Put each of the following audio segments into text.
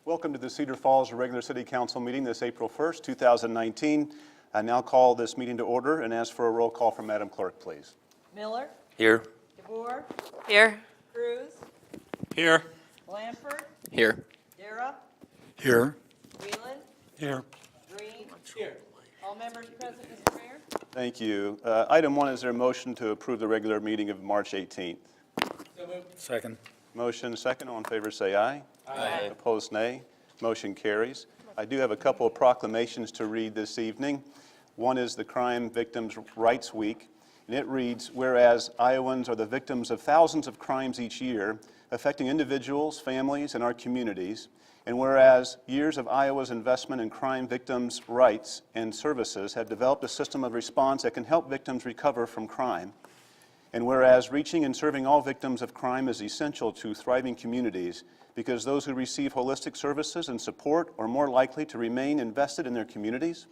Welcome to the Cedar Falls regular City Council meeting this April 1st, 2019. I now call this meeting to order and ask for a roll call from Madam Clerk, please. Miller. Here. DeBoer. Here. Cruz. Here. Blanford. Here. Dara. Here. Whelan. Here. Green. Here. All members present, Mr. Mayor. Thank you. Item 1, is there a motion to approve the regular meeting of March 18th? Second. Motion second. All in favor say aye. Aye. Opposed, nay. Motion carries. I do have a couple of proclamations to read this evening. One is the Crime Victims' Rights Week, and it reads, whereas Iowans are the victims of thousands of crimes each year, affecting individuals, families, and our communities, and whereas years of Iowa's investment in crime victims' rights and services have developed a system of response that can help victims recover from crime, and whereas reaching and serving all victims of crime is essential to thriving communities because those who receive holistic services and support are more likely to remain invested in their communities,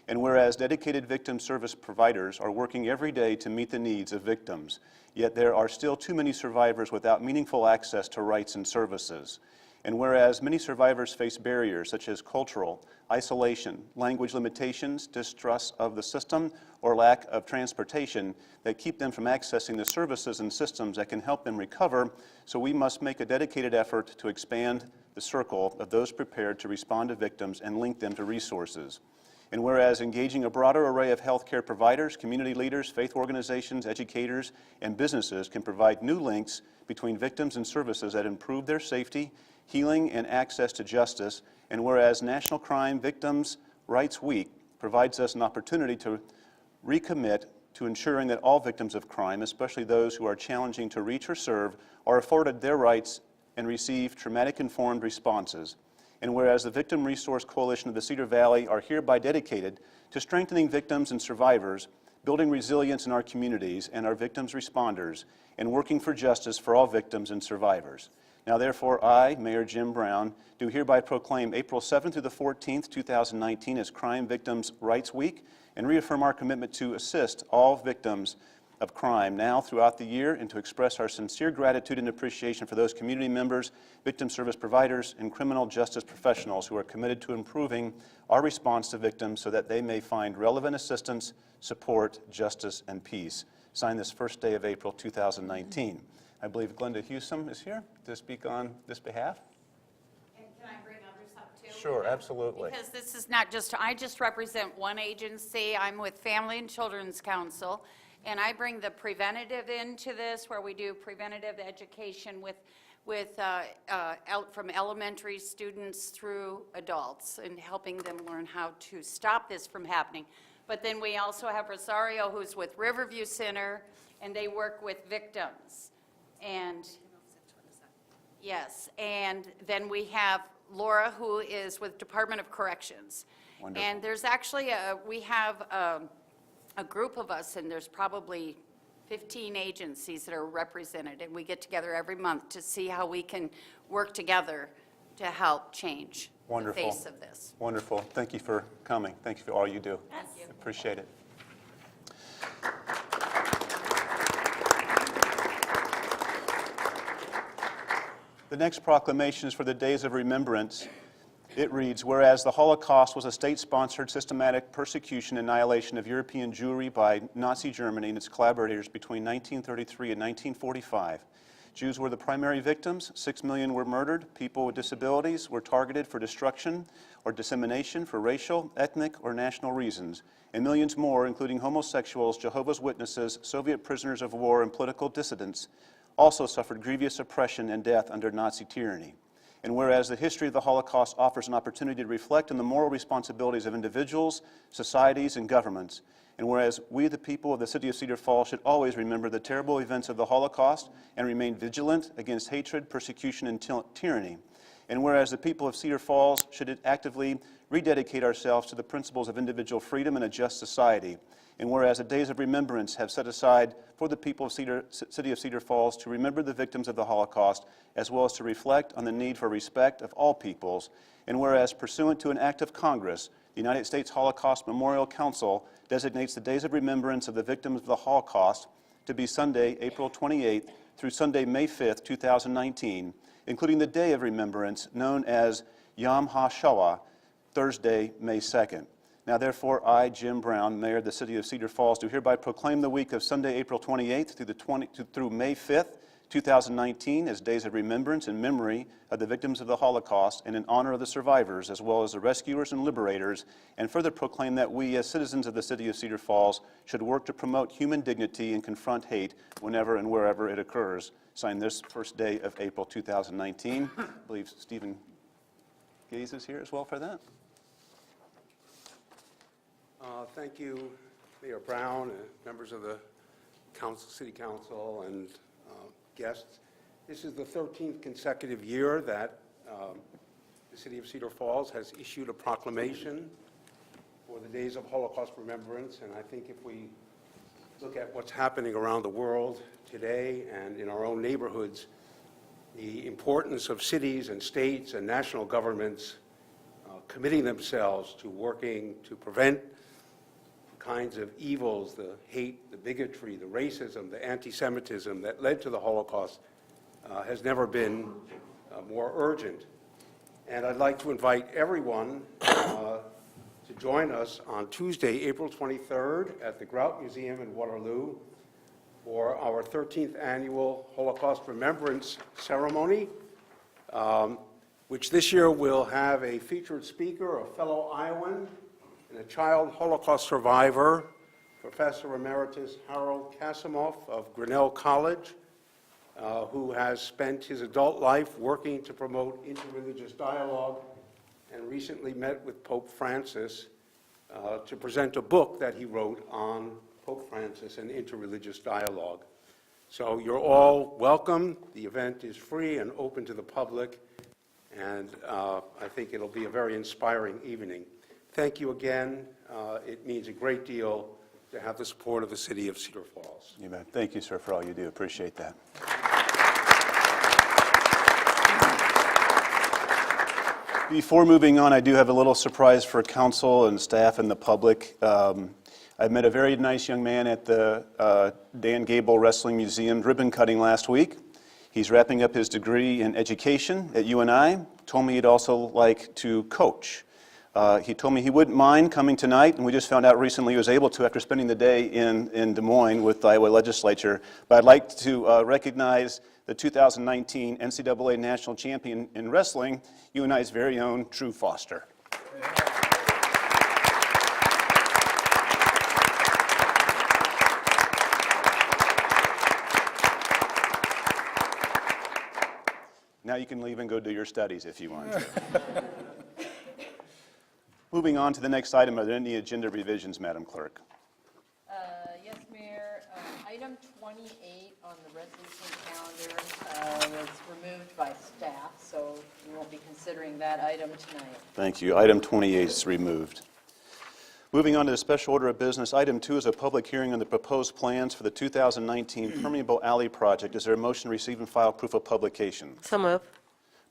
and whereas dedicated victim service providers are working every day to meet the needs of victims, yet there are still too many survivors without meaningful access to rights and services. And whereas many survivors face barriers such as cultural, isolation, language limitations, distrust of the system, or lack of transportation that keep them from accessing the services and systems that can help them recover, so we must make a dedicated effort to expand the circle of those prepared to respond to victims and link them to resources. And whereas engaging a broader array of healthcare providers, community leaders, faith organizations, educators, and businesses can provide new links between victims and services that improve their safety, healing, and access to justice, and whereas National Crime Victims' Rights Week provides us an opportunity to recommit to ensuring that all victims of crime, especially those who are challenging to reach or serve, are afforded their rights and receive traumatic-informed responses. And whereas the Victim Resource Coalition of the Cedar Valley are hereby dedicated to strengthening victims and survivors, building resilience in our communities and our victims' responders, and working for justice for all victims and survivors. Now, therefore, I, Mayor Jim Brown, do hereby proclaim April 7th through the 14th, 2019 as Crime Victims' Rights Week and reaffirm our commitment to assist all victims of crime now throughout the year and to express our sincere gratitude and appreciation for those community members, victim service providers, and criminal justice professionals who are committed to improving our response to victims so that they may find relevant assistance, support, justice, and peace. Signed this first day of April 2019. I believe Glenda Hewsome is here to speak on this behalf. And can I bring others up too? Sure, absolutely. Because this is not just, I just represent one agency. I'm with Family and Children's Council, and I bring the preventative into this, where we do preventative education from elementary students through adults and helping them learn how to stop this from happening. But then we also have Rosario, who's with Riverview Center, and they work with victims. And yes, and then we have Laura, who is with Department of Corrections. Wonderful. And there's actually we have a group of us, and there's probably 15 agencies that are represented, and we get together every month to see how we can work together to help change Wonderful. the face of this. Wonderful. Thank you for coming. Thank you for all you do. Thank you. Appreciate it. The next proclamation is for the Days of Remembrance. It reads, whereas the Holocaust was a state-sponsored systematic persecution and annihilation of European Jewry by Nazi Germany and its collaborators between 1933 and 1945. Jews were the primary victims. 6 million were murdered. People with disabilities were targeted for destruction or dissemination for racial, ethnic, or national reasons. And millions more, including homosexuals, Jehovah's Witnesses, Soviet prisoners of war, and political dissidents, also suffered grievous oppression and death under Nazi tyranny. And whereas the history of the Holocaust offers an opportunity to reflect on the moral responsibilities of individuals, societies, and governments, and whereas we, the people of the city of Cedar Falls, should always remember the terrible events of the Holocaust and remain vigilant against hatred, persecution, and tyranny, and whereas the people of Cedar Falls should actively rededicate ourselves to the principles of individual freedom and a just society, and whereas the Days of Remembrance have set aside for the people of City of Cedar Falls to remember the victims of the Holocaust, as well as to reflect on the need for respect of all peoples, and whereas pursuant to an act of Congress, the United States Holocaust Memorial Council designates the Days of Remembrance of the victims of the Holocaust to be Sunday, April 28th through Sunday, May 5th, 2019, including the Day of Remembrance known as Yom HaShoah, Thursday, May 2nd. Now therefore, I, Jim Brown, Mayor of the City of Cedar Falls, do hereby proclaim the week of Sunday, April 28th through May 5th, 2019 as days of remembrance and memory of the victims of the Holocaust and in honor of the survivors as well as the rescuers and liberators, and further proclaim that we as citizens of the City of Cedar Falls should work to promote human dignity and confront hate whenever and wherever it occurs. Signed this first day of April 2019. I believe Stephen Gaze is here as well for that. Thank you, Mayor Brown, and members of the City Council, and guests. This is the 13th consecutive year that the City of Cedar Falls has issued a proclamation for the Days of Holocaust Remembrance, and I think if we look at what's happening around the world today and in our own neighborhoods, the importance of cities and states and national governments committing themselves to working to prevent kinds of evils, the hate, the bigotry, the racism, the anti-Semitism that led to the Holocaust has never been more urgent. And I'd like to invite everyone to join us on Tuesday, April 23rd at the Grout Museum in Waterloo for our 13th annual Holocaust Remembrance Ceremony, which this year will have a featured speaker, a fellow Iowan, and a child Holocaust survivor, Professor Emeritus Harold Kasimoff of Grinnell College, who has spent his adult life working to promote interreligious dialogue and recently met with Pope Francis to present a book that he wrote on Pope Francis and interreligious dialogue. So you're all welcome. The event is free and open to the public, and I think it'll be a very inspiring evening. Thank you again. It means a great deal to have the support of the City of Cedar Falls. You bet. Thank you, sir, for all you do. Appreciate that. Before moving on, I do have a little surprise for council and staff and the public. I met a very nice young man at the Dan Gable Wrestling Museum ribbon cutting last week. He's wrapping up his degree in education at UNI. Told me he'd also like to coach. He told me he wouldn't mind coming tonight, and we just found out recently he was able to after spending the day in Des Moines with the Iowa legislature. But I'd like to recognize the 2019 NCAA National Champion in Wrestling, UNI's very own Drew Foster. Now you can leave and go do your studies if you want to. Moving on to the next item, are there any agenda revisions, Madam Clerk? Yes, Mayor. Item 28 on the resolution calendar was removed by staff, so we won't be considering that item tonight. Thank you. Item 28 is removed. Moving on to the special order of business, item 2 is a public hearing on the proposed plans for the 2019 Permeable Alley Project. Is there a motion to receive and file proof of publication? So move.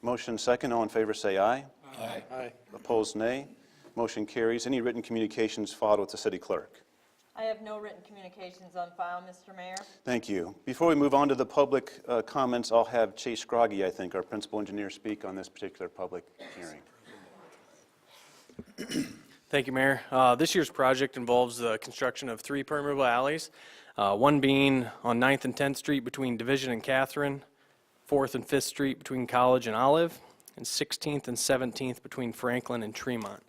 Motion second. All in favor say aye. Aye. Aye. Opposed, nay. Motion carries. Any written communications filed with the city clerk? I have no written communications on file, Mr. Mayor. Thank you. Before we move on to the public comments, I'll have Chase Scroggy, I think, our principal engineer, speak on this particular public hearing. Thank you, Mayor. This year's project involves the construction of 3 permeable alleys, one being on 9th and 10th Street between Division and Catherine, 4th and 5th Street between College and Olive, and 16th and 17th between Franklin and Tremont.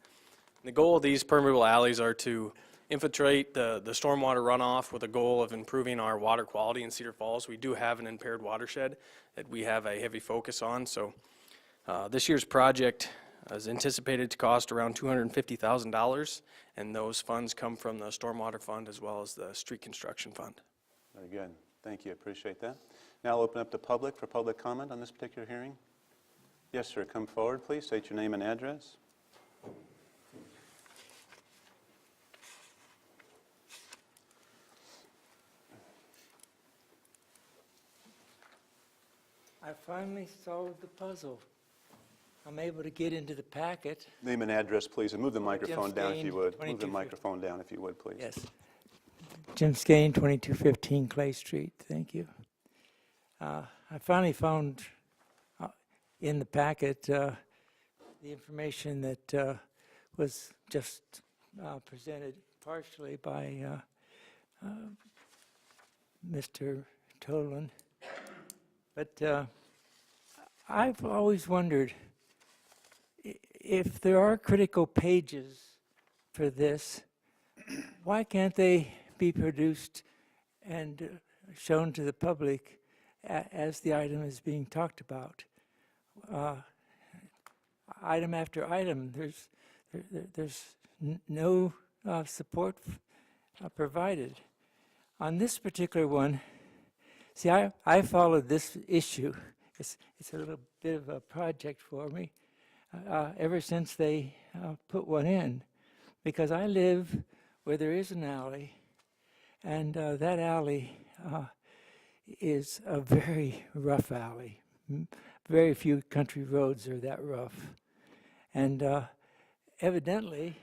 The goal of these permeable alleys are to infiltrate the stormwater runoff with a goal of improving our water quality in Cedar Falls. We do have an impaired watershed that we have a heavy focus on, so this year's project is anticipated to cost around $250,000, and those funds come from the Stormwater Fund as well as the Street Construction Fund. Very good. Thank you. Appreciate that. Now I'll open up to public for public comment on this particular hearing. Yes, sir. Come forward, please. State your name and address. I finally solved the puzzle. I'm able to get into the packet. Name and address, please, and move the microphone down if you would. Move the 2250. microphone down if you would, please. Yes. Jim Skane, 2215 Clay Street. Thank you. I finally found in the packet the information that was just presented partially by Mr. Tolan. But I've always wondered if there are critical pages for this, why can't they be produced and shown to the public as the item is being talked about? Item after item, there's no support provided. On this particular one, see, I followed this issue. It's a little bit of a project for me ever since they put one in, because I live where there is an alley, and that alley is a very rough alley. Very few country roads are that rough. And evidently,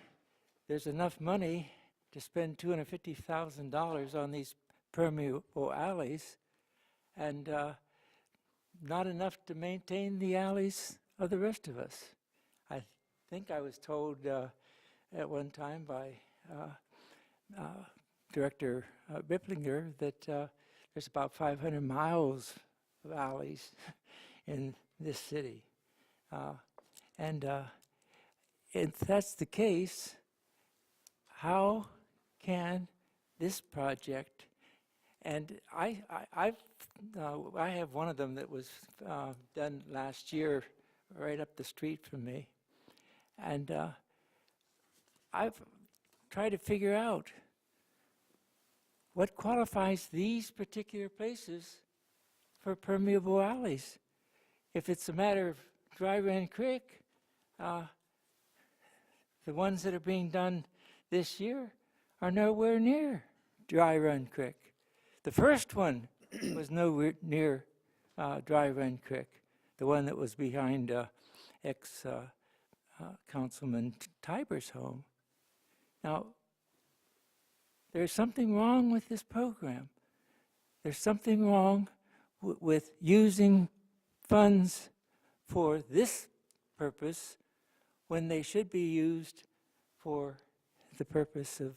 there's enough money to spend $250,000 on these permeable alleys, and not enough to maintain the alleys of the rest of us. I think I was told at one time by Director Ripplinger that there's about 500 miles of alleys in this city. And if that's the case, how can this project, and I have one of them that was done last year right up the street from me, and I've tried to figure out what qualifies these particular places for permeable alleys. If it's a matter of Dry Run Creek, the ones that are being done this year are nowhere near Dry Run Creek. The first one was nowhere near Dry Run Creek, the one that was behind ex-Councilman Tiber's home. Now, there's something wrong with this program. There's something wrong with using funds for this purpose when they should be used for the purpose of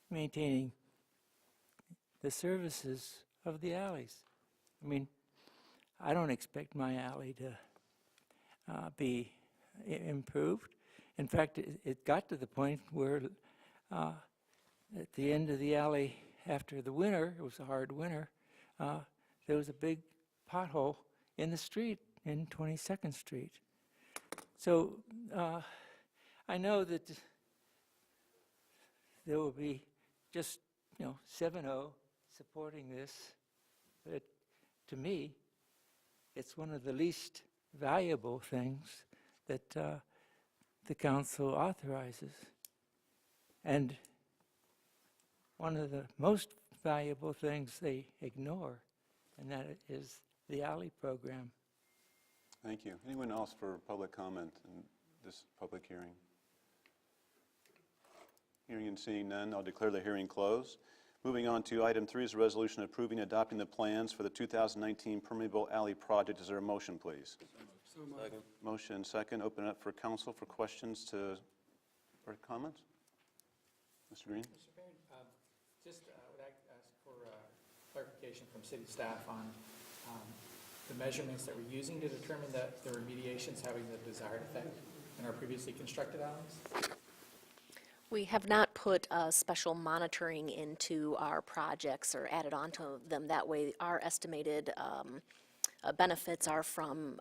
maintaining the services of the alleys. I mean, I don't expect my alley to be improved. In fact, it got to the point where at the end of the alley, after the winter, it was a hard winter, there was a big pothole in the street in 22nd Street. So I know that there will be just 7-0 supporting this, but to me, it's one of the least valuable things that the council authorizes. And one of the most valuable things they ignore, and that is the alley program. Thank you. Anyone else for public comment in this public hearing? Hearing and seeing none, I'll declare the hearing closed. Moving on to item 3 is a resolution approving and adopting the plans for the 2019 permeable alley project. Is there a motion, please? So moved. Second. Motion second. Open it up for council for questions or comments. Mr. Green? Mr. Mayor, just would I ask for clarification from city staff on the measurements that we're using to determine that the remediation's having the desired effect in our previously constructed alleys? We have not put special monitoring into our projects or added on to them. That way, our estimated benefits are from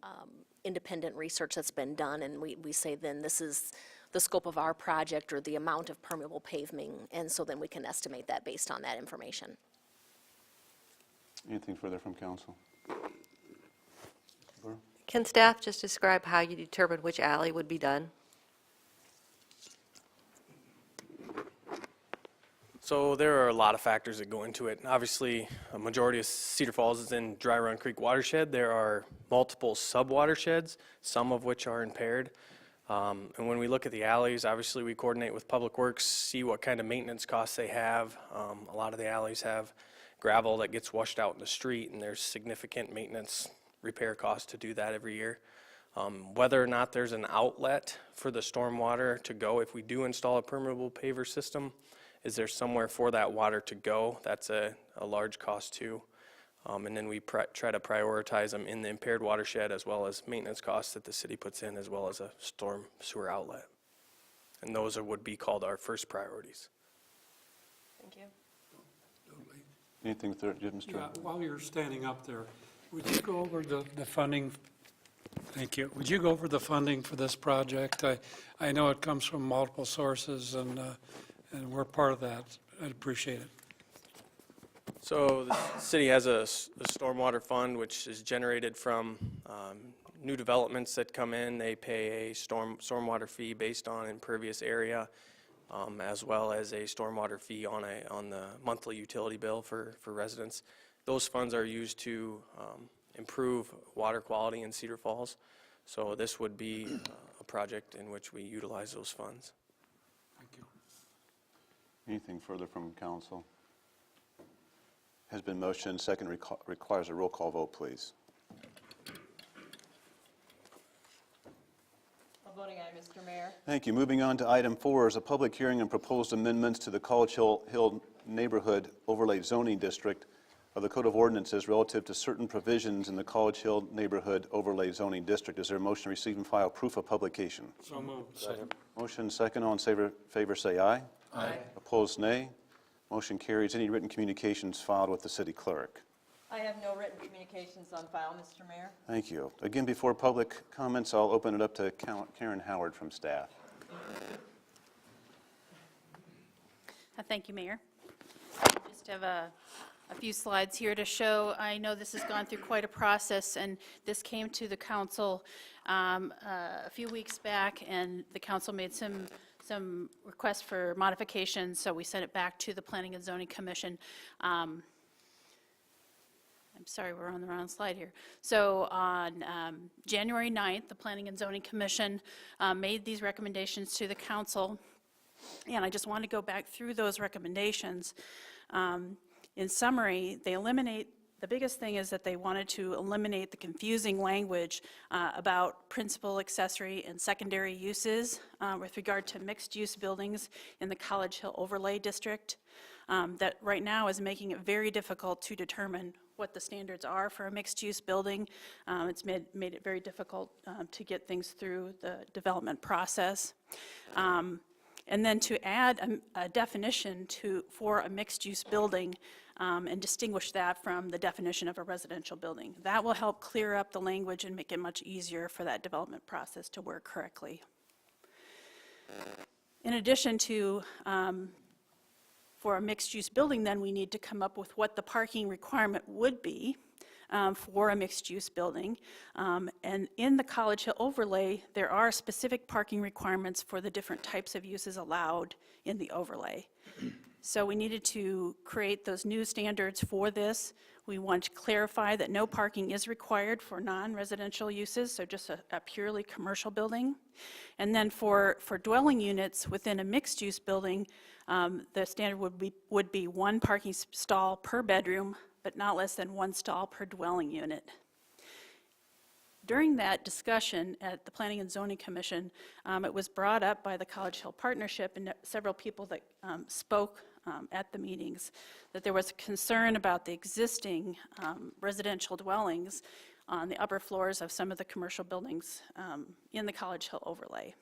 independent research that's been done, and we say then this is the scope of our project or the amount of permeable paving, and so then we can estimate that based on that information. Anything further from council? Can staff just describe how you determine which alley would be done? So there are a lot of factors that go into it. Obviously, a majority of Cedar Falls is in Dry Run Creek watershed. There are multiple sub-watersheds, some of which are impaired. And when we look at the alleys, obviously we coordinate with Public Works, see what kind of maintenance costs they have. A lot of the alleys have gravel that gets washed out in the street, and there's significant maintenance repair costs to do that every year. Whether or not there's an outlet for the stormwater to go, if we do install a permeable paver system, is there somewhere for that water to go? That's a large cost too. And then we try to prioritize them in the impaired watershed as well as maintenance costs that the city puts in, as well as a storm sewer outlet. And those would be called our first priorities. Thank you. Anything third, Mr.? Yeah, while you're standing up there, would you go over the funding? Thank you. Would you go over the funding for this project? I know it comes from multiple sources, and we're part of that. I'd appreciate it. So the city has a stormwater fund, which is generated from new developments that come in. They pay a stormwater fee based on impervious area, as well as a stormwater fee on the monthly utility bill for residents. Those funds are used to improve water quality in Cedar Falls. So this would be a project in which we utilize those funds. Thank you. Anything further from council? Has been motioned, second requires a roll call vote, please. Voting aye, Mr. Mayor. Thank you. Moving on to item 4 is a public hearing and proposed amendments to the College Hill Neighborhood Overlay Zoning District of the Code of Ordinances relative to certain provisions in the College Hill Neighborhood Overlay Zoning District. Is there a motion to receive and file proof of publication? So moved. Second. Motion second. All in favor say aye. Aye. Opposed, nay. Motion carries. Any written communications filed with the city clerk? I have no written communications on file, Mr. Mayor. Thank you. Again, before public comments, I'll open it up to Karen Howard from staff. Thank you, Mayor. Just have a few slides here to show. I know this has gone through quite a process, and this came to the council a few weeks back, and the council made some requests for modifications, so we sent it back to the Planning and Zoning Commission. I'm sorry, we're on the wrong slide here. So on January 9th, the Planning and Zoning Commission made these recommendations to the council, and I just want to go back through those recommendations. In summary, the biggest thing is that they wanted to eliminate the confusing language about principal, accessory, and secondary uses with regard to mixed-use buildings in the College Hill Overlay District. That right now is making it very difficult to determine what the standards are for a mixed-use building. It's made it very difficult to get things through the development process. And then to add a definition for a mixed-use building and distinguish that from the definition of a residential building. That will help clear up the language and make it much easier for that development process to work correctly. In addition to for a mixed-use building, then we need to come up with what the parking requirement would be for a mixed-use building. And in the College Hill overlay, there are specific parking requirements for the different types of uses allowed in the overlay. So we needed to create those new standards for this. We want to clarify that no parking is required for non-residential uses, so just a purely commercial building. And then for dwelling units within a mixed-use building, the standard would be one parking stall per bedroom, but not less than one stall per dwelling unit. During that discussion at the Planning and Zoning Commission, it was brought up by the College Hill Partnership and several people that spoke at the meetings that there was concern about the existing residential dwellings on the upper floors of some of the commercial buildings in the College Hill overlay.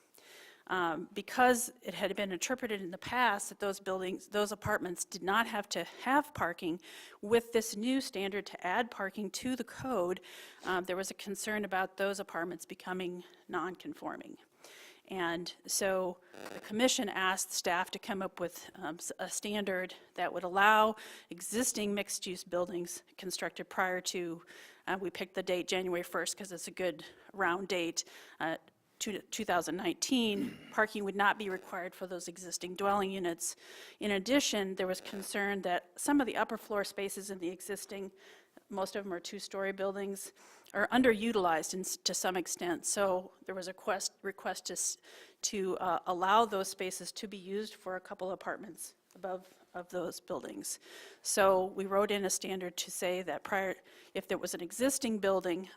Because it had been interpreted in the past that those apartments did not have to have parking, with this new standard to add parking to the code, there was a concern about those apartments becoming non-conforming. And so the commission asked staff to come up with a standard that would allow existing mixed-use buildings constructed prior to, we picked the date January 1st because it's a good round date, 2019, parking would not be required for those existing dwelling units. In addition, there was concern that some of the upper floor spaces in the existing, most of them are two-story buildings, are underutilized to some extent. So there was a request to allow those spaces to be used for a couple apartments above of those buildings. So we wrote in a standard to say that if there was an existing building,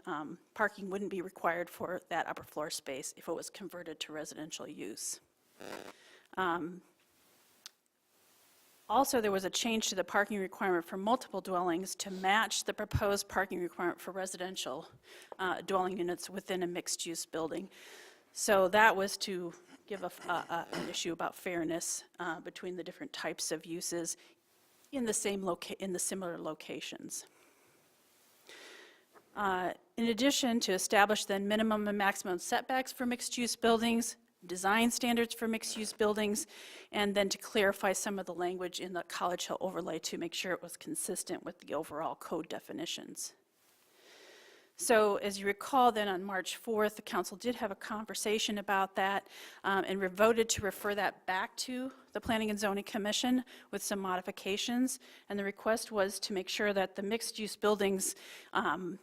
parking wouldn't be required for that upper floor space if it was converted to residential use. Also, there was a change to the parking requirement for multiple dwellings to match the proposed parking requirement for residential dwelling units within a mixed-use building. So that was to give an issue about fairness between the different types of uses in the similar locations. In addition, to establish then minimum and maximum setbacks for mixed-use buildings, design standards for mixed-use buildings, and then to clarify some of the language in the College Hill overlay to make sure it was consistent with the overall code definitions. So as you recall, then on March 4th, the council did have a conversation about that and voted to refer that back to the Planning and Zoning Commission with some modifications. And the request was to make sure that the mixed-use buildings the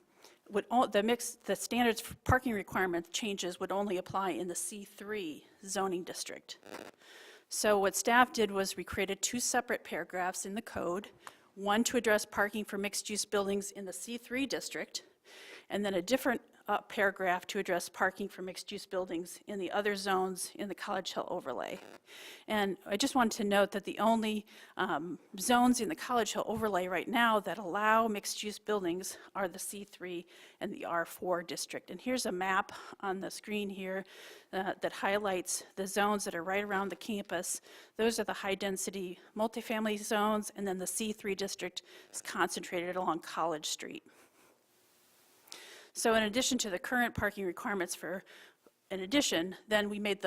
standards for parking requirement changes would only apply in the C3 zoning district. So what staff did was we created two separate paragraphs in the code, one to address parking for mixed-use buildings in the C3 district, and then a different paragraph to address parking for mixed-use buildings in the other zones in the College Hill overlay. And I just wanted to note that the only zones in the College Hill overlay right now that allow mixed-use buildings are the C3 and the R4 district. And here's a map on the screen here that highlights the zones that are right around the campus. Those are the high-density multifamily zones, and then the C3 district is concentrated along College Street. So in addition to the current parking requirements then we made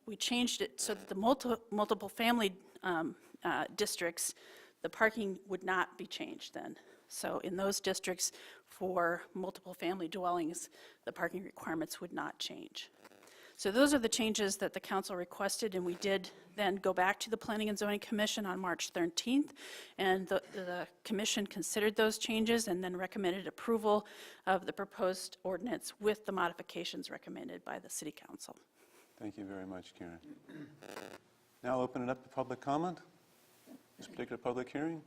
we changed it so that the multiple family districts, the parking would not be changed then. So in those districts for multiple family dwellings, the parking requirements would not change. So those are the changes that the council requested, and we did then go back to the Planning and Zoning Commission on March 13th, and the commission considered those changes and then recommended approval of the proposed ordinance with the modifications recommended by the City Council. Thank you very much, Karen. Now open it up to public comment. This particular public hearing.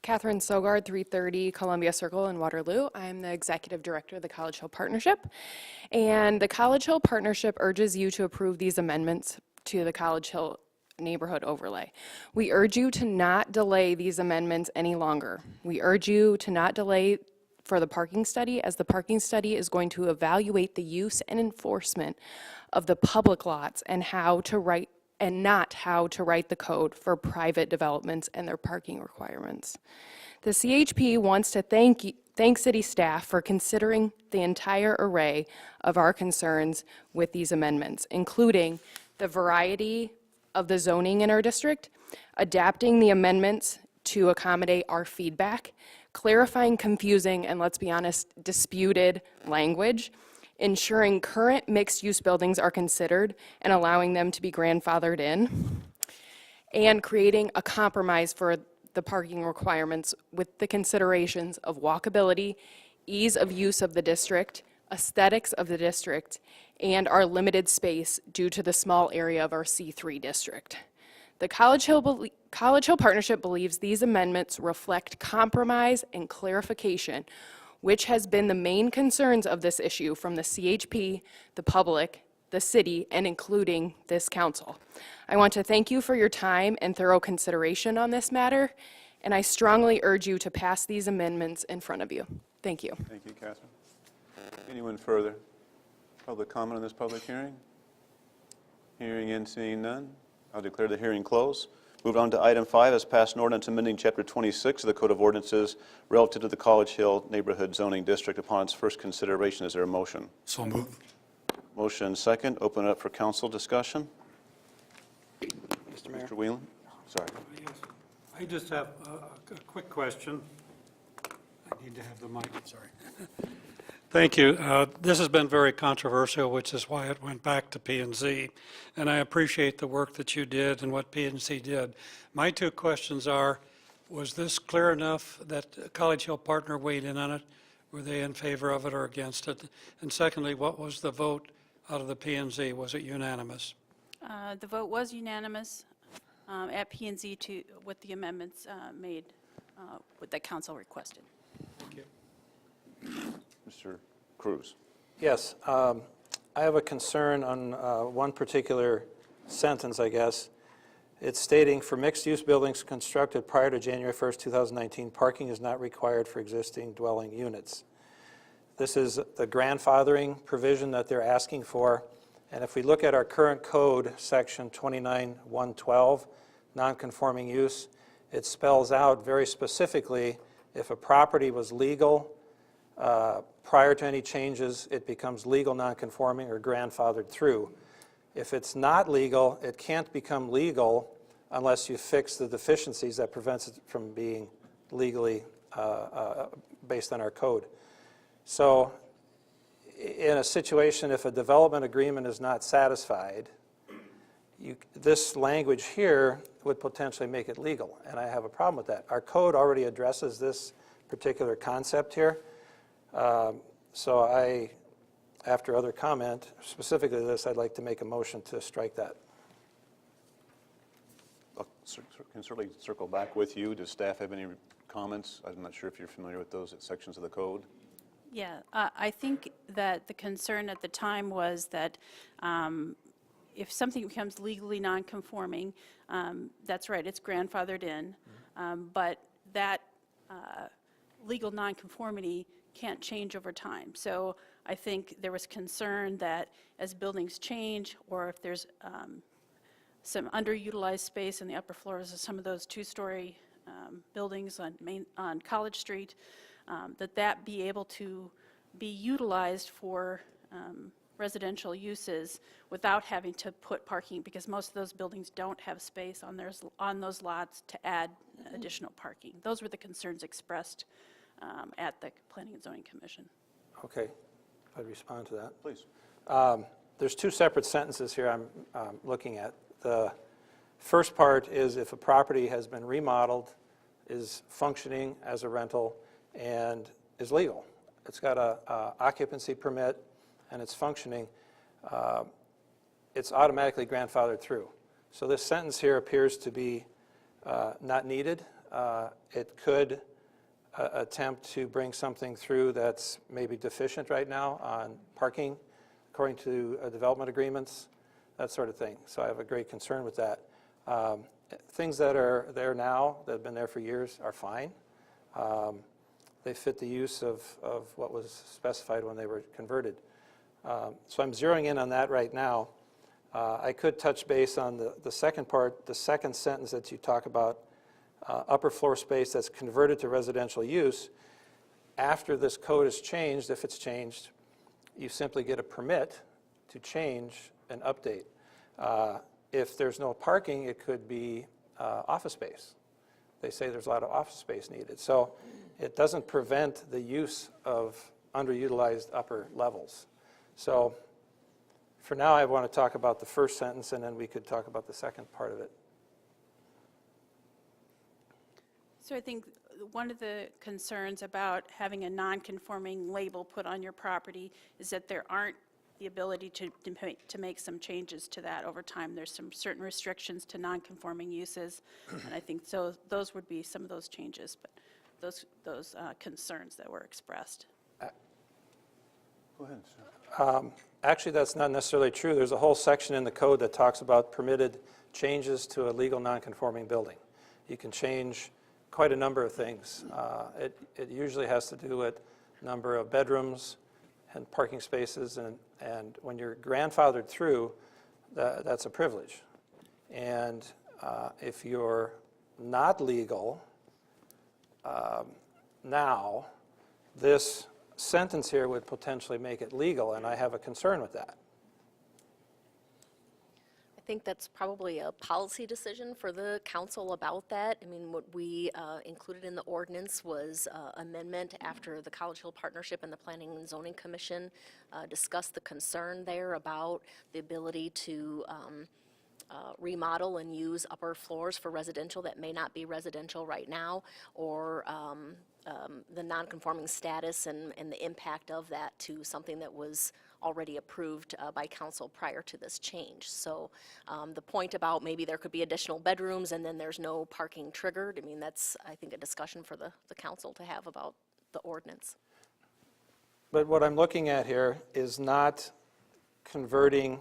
Catherine Sogard, 330 Columbia Circle in Waterloo. I'm the Executive Director of the College Hill Partnership. And the College Hill Partnership urges you to approve these amendments to the College Hill neighborhood overlay. We urge you to not delay these amendments any longer. We urge you to not delay for the parking study, as the parking study is going to evaluate the use and enforcement of the public lots and not how to write the code for private developments and their parking requirements. The CHP wants to thank city staff for considering the entire array of our concerns with these amendments, including the variety of the zoning in our district, adapting the amendments to accommodate our feedback, clarifying confusing and, let's be honest, disputed language, ensuring current mixed-use buildings are considered and allowing them to be grandfathered in, and creating a compromise for the parking requirements with the considerations of walkability, ease of use of the district, aesthetics of the district, and our limited space due to the small area of our C3 district. The College Hill Partnership believes these amendments reflect compromise and clarification, which has been the main concerns of this issue from the CHP, the public, the city, and including this council. I want to thank you for your time and thorough consideration on this matter, and I strongly urge you to pass these amendments in front of you. Thank you. Thank you, Catherine. Anyone further? Public comment on this public hearing? Hearing and seeing none, I'll declare the hearing closed. Move on to item 5, as passed an ordinance amending Chapter 26 of the Code of Ordinances relative to the College Hill Neighborhood Zoning District. Upon its first consideration, is there a motion? So moved. Motion second. Open it up for council discussion. Mr. Mayor? Mr. Whelan? Sorry. Yes. I just have a quick question. I need to have the mic, sorry. Thank you. This has been very controversial, which is why it went back to P&Z. And I appreciate the work that you did and what P&Z did. My two questions are, was this clear enough that College Hill Partner weighed in on it? Were they in favor of it or against it? And secondly, what was the vote out of the P and Z? Was it unanimous? The vote was unanimous at P and Z with the amendments made, that council requested. Thank you. Mr. Cruz. Yes, I have a concern on one particular sentence, I guess. It's stating, for mixed-use buildings constructed prior to January 1st, 2019, parking is not required for existing dwelling units. This is the grandfathering provision that they're asking for. And if we look at our current code, section 29.112, non-conforming use, it spells out very specifically if a property was legal prior to any changes, it becomes legal non-conforming or grandfathered through. If it's not legal, it can't become legal unless you fix the deficiencies that prevents it from being legally based on our code. So in a situation, if a development agreement is not satisfied, this language here would potentially make it legal, and I have a problem with that. Our code already addresses this particular concept here. So I, after other comment, specifically this, I'd like to make a motion to strike that. Can certainly circle back with you. Does staff have any comments? I'm not sure if you're familiar with those sections of the code. Yeah, I think that the concern at the time was that if something becomes legally non-conforming, that's right, it's grandfathered in, but that legal non-conformity can't change over time. So I think there was concern that as buildings change, or if there's some underutilized space in the upper floors of some of those two-story buildings on College Street, that be able to be utilized for residential uses without having to put parking, because most of those buildings don't have space on those lots to add additional parking. Those were the concerns expressed at the Planning and Zoning Commission. Okay, if I'd respond to that. Please. There's two separate sentences here I'm looking at. The first part is if a property has been remodeled, is functioning as a rental, and is legal. It's got a occupancy permit, and it's functioning. It's automatically grandfathered through. So this sentence here appears to be not needed. It could attempt to bring something through that's maybe deficient right now on parking, according to development agreements, that sort of thing. So I have a great concern with that. Things that are there now, that have been there for years, are fine. They fit the use of what was specified when they were converted. So I'm zeroing in on that right now. I could touch base on the second part, the second sentence that you talk about, upper floor space that's converted to residential use. After this code is changed, if it's changed, you simply get a permit to change and update. If there's no parking, it could be office space. They say there's a lot of office space needed. So it doesn't prevent the use of underutilized upper levels. So for now, I want to talk about the first sentence, and then we could talk about the second part of it. So I think one of the concerns about having a non-conforming label put on your property is that there aren't the ability to make some changes to that over time. There's some certain restrictions to non-conforming uses, and I think so those would be some of those changes, but those concerns that were expressed. Go ahead, sir. Actually, that's not necessarily true. There's a whole section in the code that talks about permitted changes to a legal non-conforming building. You can change quite a number of things. It usually has to do with number of bedrooms and parking spaces, and when you're grandfathered through, that's a privilege. And if you're not legal now, this sentence here would potentially make it legal, and I have a concern with that. I think that's probably a policy decision for the council about that. I mean, what we included in the ordinance was amendment after the College Hill Partnership and the Planning and Zoning Commission discussed the concern there about the ability to remodel and use upper floors for residential that may not be residential right now, or the non-conforming status and the impact of that to something that was already approved by council prior to this change. So the point about maybe there could be additional bedrooms and then there's no parking triggered, I mean, that's, I think, a discussion for the council to have about the ordinance. But what I'm looking at here is not converting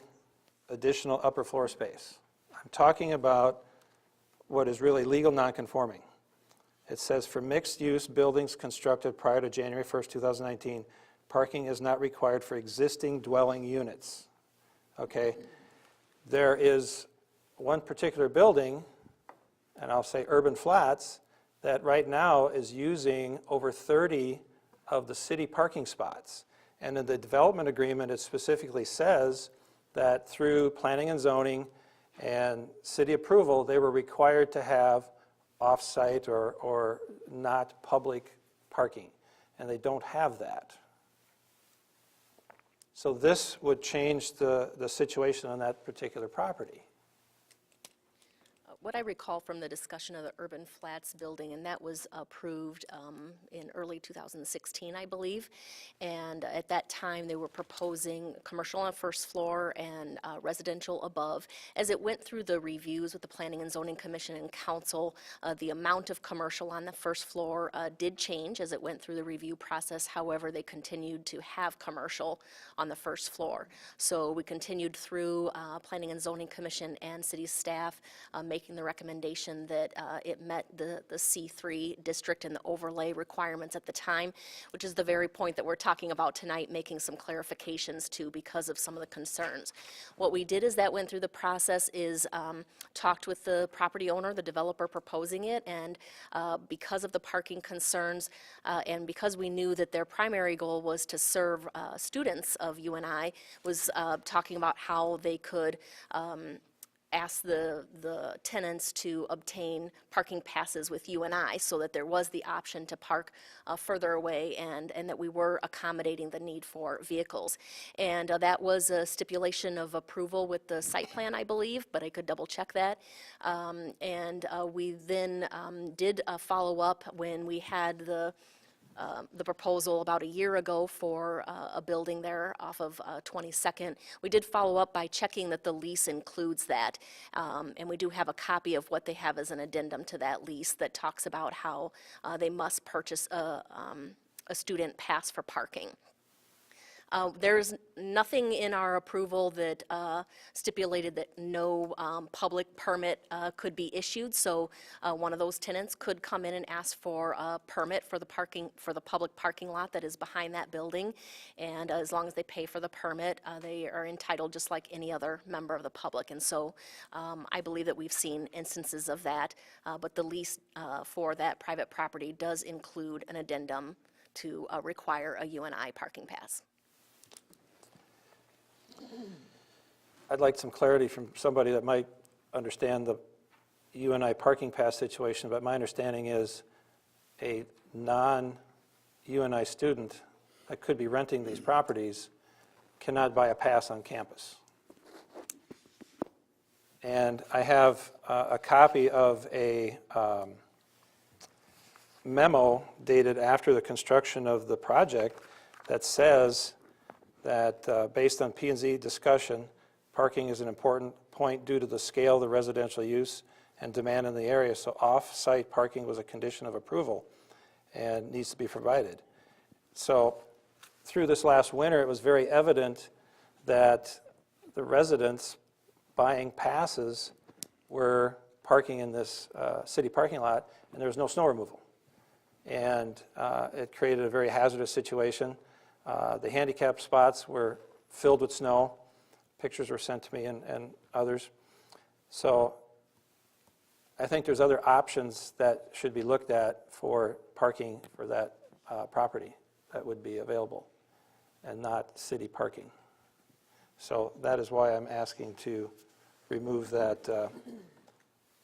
additional upper floor space. I'm talking about what is really legal nonconforming. It says for mixed-use buildings constructed prior to January 1st, 2019, parking is not required for existing dwelling units. Okay? There is one particular building, and I'll say Urban Flats, that right now is using over 30 of the city parking spots. And in the development agreement, it specifically says that through planning and zoning and city approval, they were required to have off-site or not public parking, and they don't have that. So this would change the situation on that particular property. What I recall from the discussion of the Urban Flats building, and that was approved in early 2016, I believe, and at that time they were proposing commercial on the first floor and residential above. As it went through the reviews with the Planning and Zoning Commission and Council, the amount of commercial on the first floor did change as it went through the review process. However, they continued to have commercial on the first floor. So we continued through Planning and Zoning Commission and city staff making the recommendation that it met the C3 district and the overlay requirements at the time, which is the very point that we're talking about tonight, making some clarifications to because of some of the concerns. What we did is that went through the process is talked with the property owner, the developer proposing it, and because of the parking concerns and because we knew that their primary goal was to serve students of UNI, was talking about how they could ask the tenants to obtain parking passes with UNI so that there was the option to park further away and that we were accommodating the need for vehicles. And that was a stipulation of approval with the site plan, I believe, but I could double check that. And we then did follow up when we had the proposal about a year ago for a building there off of 22nd. We did follow up by checking that the lease includes that, and we do have a copy of what they have as an addendum to that lease that talks about how they must purchase a student pass for parking. There's nothing in our approval that stipulated that no public permit could be issued, so one of those tenants could come in and ask for a permit for the parking, for the public parking lot that is behind that building, and as long as they pay for the permit, they are entitled just like any other member of the public. And so I believe that we've seen instances of that, but the lease for that private property does include an addendum to require a UNI parking pass. I'd like some clarity from somebody that might understand the UNI parking pass situation, but my understanding is a non-UNI student that could be renting these properties cannot buy a pass on campus. And I have a copy of a memo dated after the construction of the project that says that based on P&Z discussion, parking is an important point due to the scale of the residential use and demand in the area, so off-site parking was a condition of approval and needs to be provided. So through this last winter, it was very evident that the residents buying passes were parking in this city parking lot, and there was no snow removal. And it created a very hazardous situation. The handicap spots were filled with snow. Pictures were sent to me and others. So I think there's other options that should be looked at for parking for that property that would be available and not city parking. So that is why I'm asking to remove that,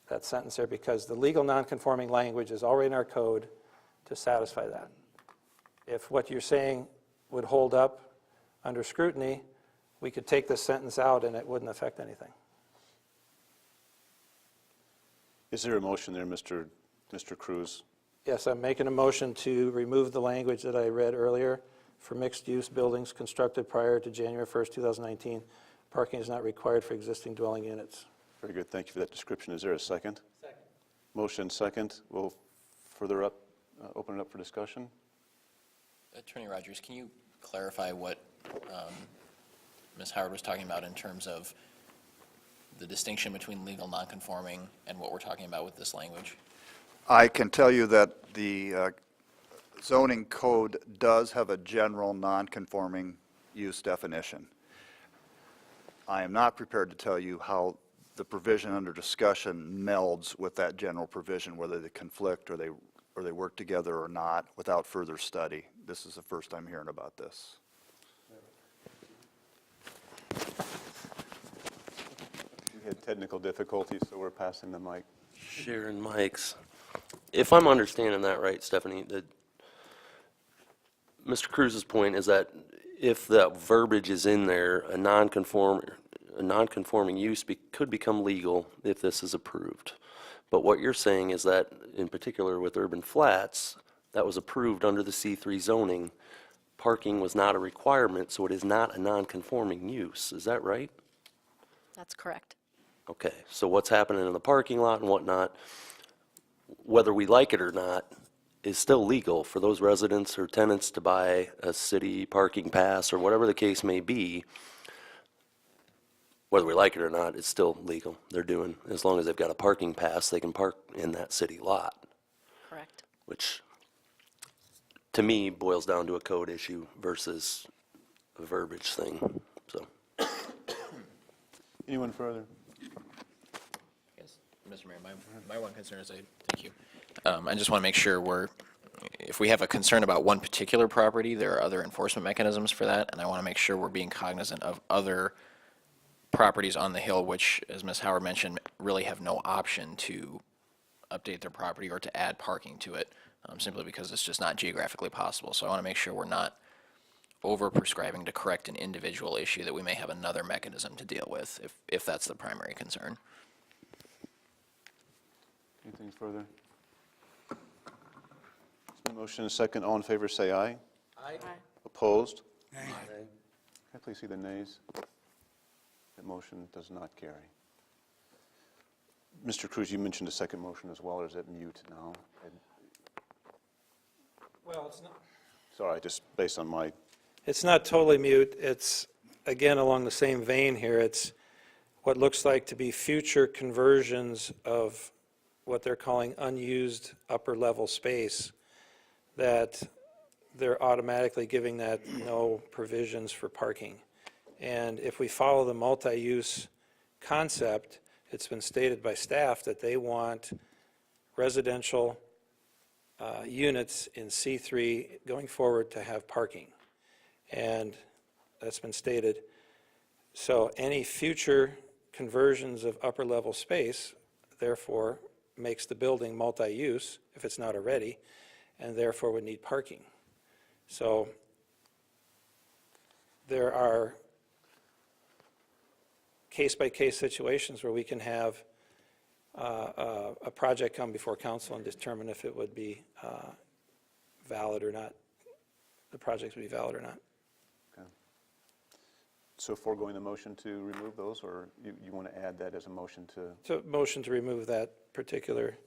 that sentence there, because the legal nonconforming language is already in our code to satisfy that. If what you're saying would hold up under scrutiny, we could take this sentence out and it wouldn't affect anything. Is there a motion there, Mr. Cruz? Yes, I'm making a motion to remove the language that I read earlier. For mixed-use buildings constructed prior to January 1st, 2019, parking is not required for existing dwelling units. Very good, thank you for that description. Is there a second? Second. Motion second. We'll open it up for discussion. Attorney Rogers, can you clarify what Ms. Howard was talking about in terms of the distinction between legal nonconforming and what we're talking about with this language? I can tell you that the zoning code does have a general nonconforming use definition. I am not prepared to tell you how the provision under discussion melds with that general provision, whether they conflict or they work together or not, without further study. This is the first I'm hearing about this. We had technical difficulties, so we're passing the mic. Sharing mics. If I'm understanding that right, Stephanie, that Mr. Cruz's point is that if the verbiage is in there, a non-conforming use could become legal if this is approved. But what you're saying is that, in particular with urban flats, that was approved under the C3 zoning. Parking was not a requirement, so it is not a non-conforming use. Is that right? That's correct. Okay, so what's happening in the parking lot and whatnot, whether we like it or not, is still legal for those residents or tenants to buy a city parking pass or whatever the case may be. Whether we like it or not, it's still legal. They're doing, as long as they've got a parking pass, they can park in that city lot. Correct. Which, to me, boils down to a code issue versus a verbiage thing, so. Anyone further? Yes, Mr. Mayor, my one concern is, thank you. I just want to make sure if we have a concern about one particular property, there are other enforcement mechanisms for that, and I want to make sure we're being cognizant of other properties on the hill, which, as Ms. Howard mentioned, really have no option to update their property or to add parking to it, simply because it's just not geographically possible. So I want to make sure we're not over-prescribing to correct an individual issue, that we may have another mechanism to deal with, if that's the primary concern. Anything further? Motion and second. All in favor, say aye. Aye. Opposed? Aye. Can I please see the nays? That motion does not carry. Mr. Cruz, you mentioned a second motion as well, or is it mute now? Well, it's not. Sorry, just based on my... It's not totally mute. It's, again, along the same vein here. It's what looks like to be future conversions of what they're calling unused upper-level space, that they're automatically giving that no provisions for parking. And if we follow the multi-use concept, it's been stated by staff that they want residential units in C3 going forward to have parking. And that's been stated. So any future conversions of upper-level space, therefore, makes the building multi-use, if it's not already, and therefore would need parking. So there are case-by-case situations where we can have a project come before council and determine if it would be valid or not, the project would be valid or not. Okay. So foregoing the motion to remove those, or you want to add that as a motion to? So motion to remove that particular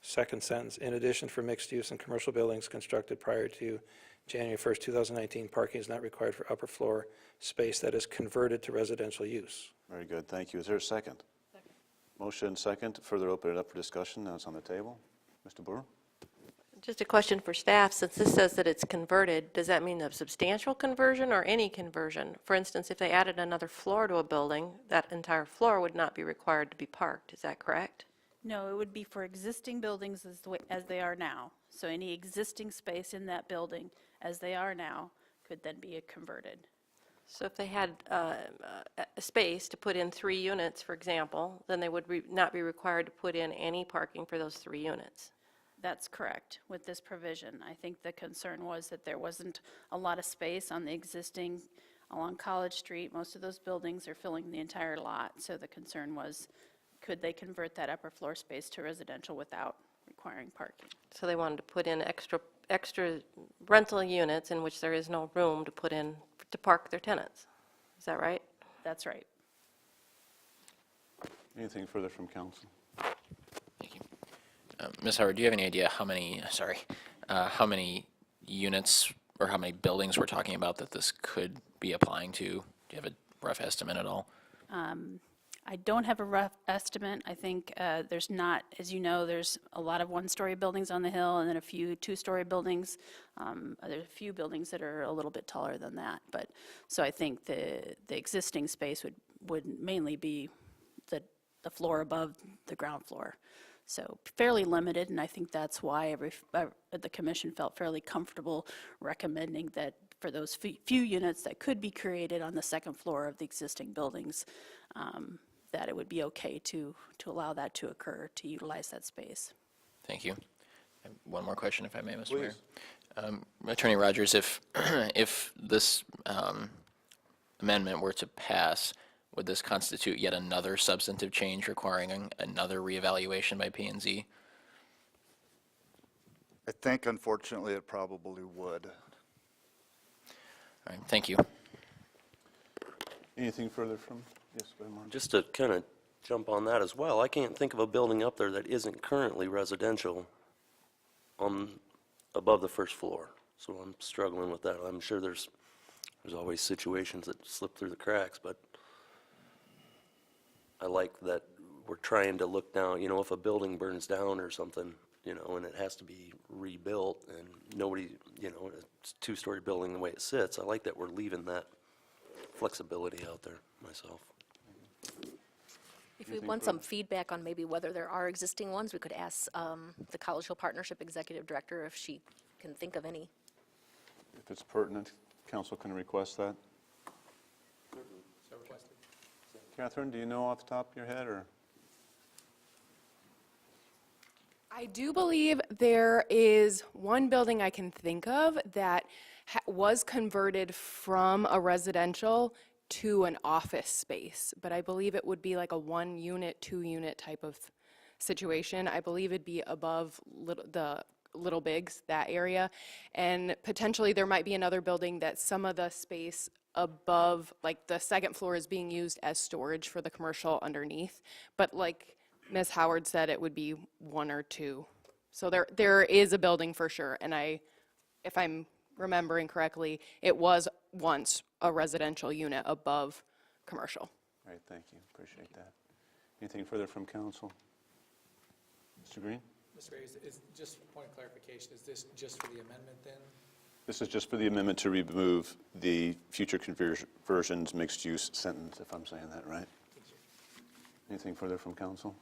second sentence. In addition, for mixed use and commercial buildings constructed prior to January 1st, 2019, parking is not required for upper floor space that is converted to residential use. Very good, thank you. Is there a second? Second. Motion second. Further open it up for discussion. Now it's on the table. Mr. Brewer? Just a question for staff. Since this says that it's converted, does that mean a substantial conversion or any conversion? For instance, if they added another floor to a building, that entire floor would not be required to be parked. Is that correct? No, it would be for existing buildings as they are now. So any existing space in that building as they are now could then be converted. So if they had a space to put in 3 units, for example, then they would not be required to put in any parking for those 3 units. That's correct with this provision. I think the concern was that there wasn't a lot of space on the existing along College Street. Most of those buildings are filling the entire lot. So the concern was, could they convert that upper floor space to residential without requiring parking. So they wanted to put in extra rental units in which there is no room to put in, to park their tenants. Is that right? That's right. Anything further from council? Thank you. Ms. Howard, do you have any idea how many units or how many buildings we're talking about that this could be applying to? Do you have a rough estimate at all? I don't have a rough estimate. I think there's not, as you know, there's a lot of one-story buildings on the hill and then a few two-story buildings. There's a few buildings that are a little bit taller than that. But so I think the existing space would mainly be the floor above the ground floor. So fairly limited, and I think that's why the commission felt fairly comfortable recommending that for those few units that could be created on the second floor of the existing buildings, that it would be okay to allow that to occur, to utilize that space. Thank you. One more question, if I may, Mr. Please. Mayor. Attorney Rogers, if this amendment were to pass, would this constitute yet another substantive change requiring another reevaluation by P&Z? I think unfortunately it probably would. All right, thank you. Anything further from, yes, go ahead, Mark. Just to kind of jump on that as well, I can't think of a building up there that isn't currently residential above the first floor. So I'm struggling with that. I'm sure there's always situations that slip through the cracks, but I like that we're trying to look down, if a building burns down or something, and it has to be rebuilt and nobody, it's a two-story building the way it sits. I like that we're leaving that flexibility out there myself. If we want some feedback on maybe whether there are existing ones, we could ask the College Hill Partnership Executive Director if she can think of any. If it's pertinent, council can request that. So requested. Catherine, do you know off the top of your head, or? I do believe there is one building I can think of that was converted from a residential to an office space, but I believe it would be like a 1-unit, 2-unit type of situation. I believe it'd be above the Little Bigs, that area, and potentially there might be another building that some of the space above, like the second floor, is being used as storage for the commercial underneath, but like Ms. Howard said, it would be 1 or 2. So there is a building for sure, and if I'm remembering correctly, it was once a residential unit above commercial. All right, thank you, appreciate that. Anything further from council? Mr. Green? Mr. Mayor, is just a point of clarification, is this just for the amendment then? This is just for the amendment to remove the future conversions mixed-use sentence, if I'm saying that right. Anything further from council?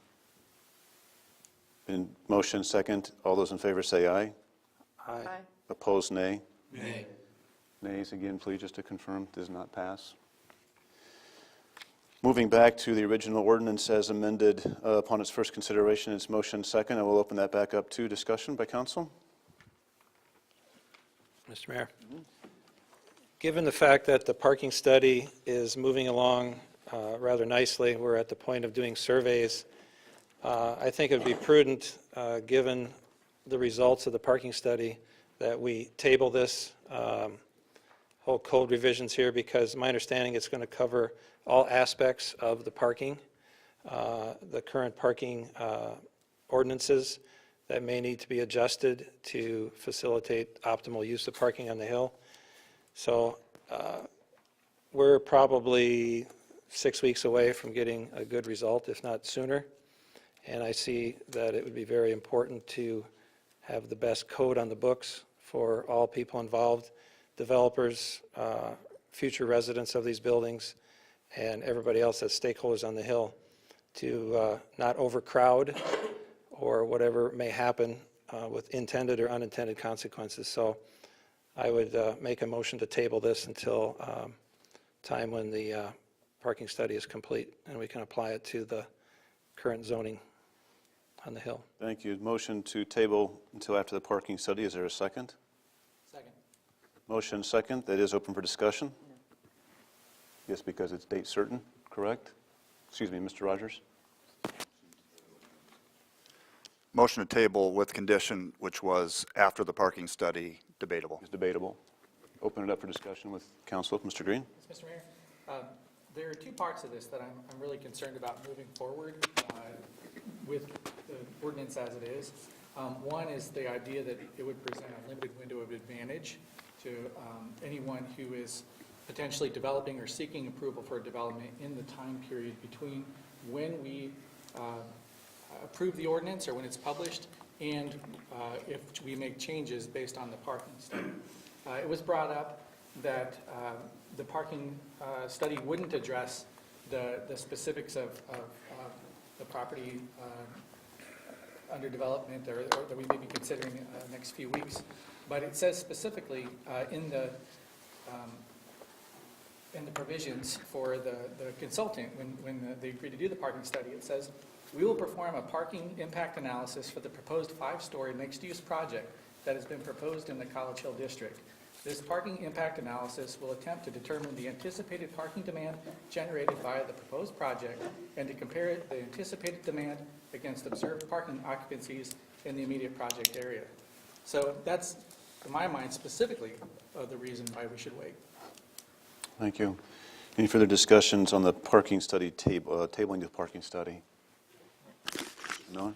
In motion second, all those in favor say aye. Aye. Opposed, nay. Nay. Nays again, please, just to confirm, does not pass. Moving back to the original ordinance as amended upon its first consideration, its motion second, I will open that back up to discussion by council. Mr. Mayor, given the fact that the parking study is moving along rather nicely, we're at the point of doing surveys, I think it would be prudent, given the results of the parking study, that we table this whole code revisions here, because my understanding it's going to cover all aspects of the parking, the current parking ordinances that may need to be adjusted to facilitate optimal use of parking on the Hill. So we're probably 6 weeks away from getting a good result, if not sooner. And I see that it would be very important to have the best code on the books for all people involved, developers, future residents of these buildings, and everybody else that's stakeholders on the Hill, to not overcrowd or whatever may happen with intended or unintended consequences. So I would make a motion to table this until time when the parking study is complete and we can apply it to the current zoning on the Hill. Thank you. Motion to table until after the parking study. Is there a second? Second. Motion second. That is open for discussion. Yes, because it's date certain, correct? Excuse me, Mr. Rogers. Motion to table with condition, which was after the parking study, debatable. Is debatable. Open it up for discussion with council. Mr. Green? Yes, Mr. Mayor, there are two parts of this that I'm really concerned about moving forward with the ordinance as it is. One is the idea that it would present a limited window of advantage to anyone who is potentially developing or seeking approval for development in the time period between when we approve the ordinance or when it's published and if we make changes based on the parking study. It was brought up that the parking study wouldn't address the specifics of the property under development or that we may be considering next few weeks. But it says specifically in the provisions for the consultant, when they agree to do the parking study, it says, we will perform a parking impact analysis for the proposed 5-story mixed-use project that has been proposed in the College Hill District. This parking impact analysis will attempt to determine the anticipated parking demand generated by the proposed project and to compare the anticipated demand against observed parking occupancies in the immediate project area. So that's, in my mind, specifically the reason why we should wait. Thank you. Any further discussions on the parking study, tabling the parking study? No?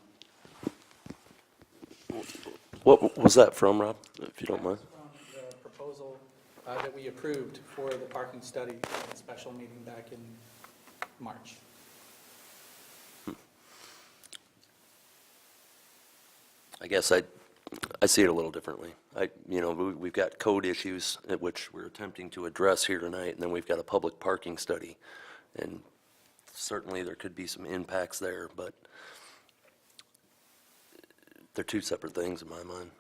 What was that from, Rob, if you don't mind? From the proposal that we approved for the parking study at a special meeting back in March. I guess I see it a little differently. We've got code issues at which we're attempting to address here tonight, and then we've got a public parking study. And certainly there could be some impacts there, but they're two separate things in my mind.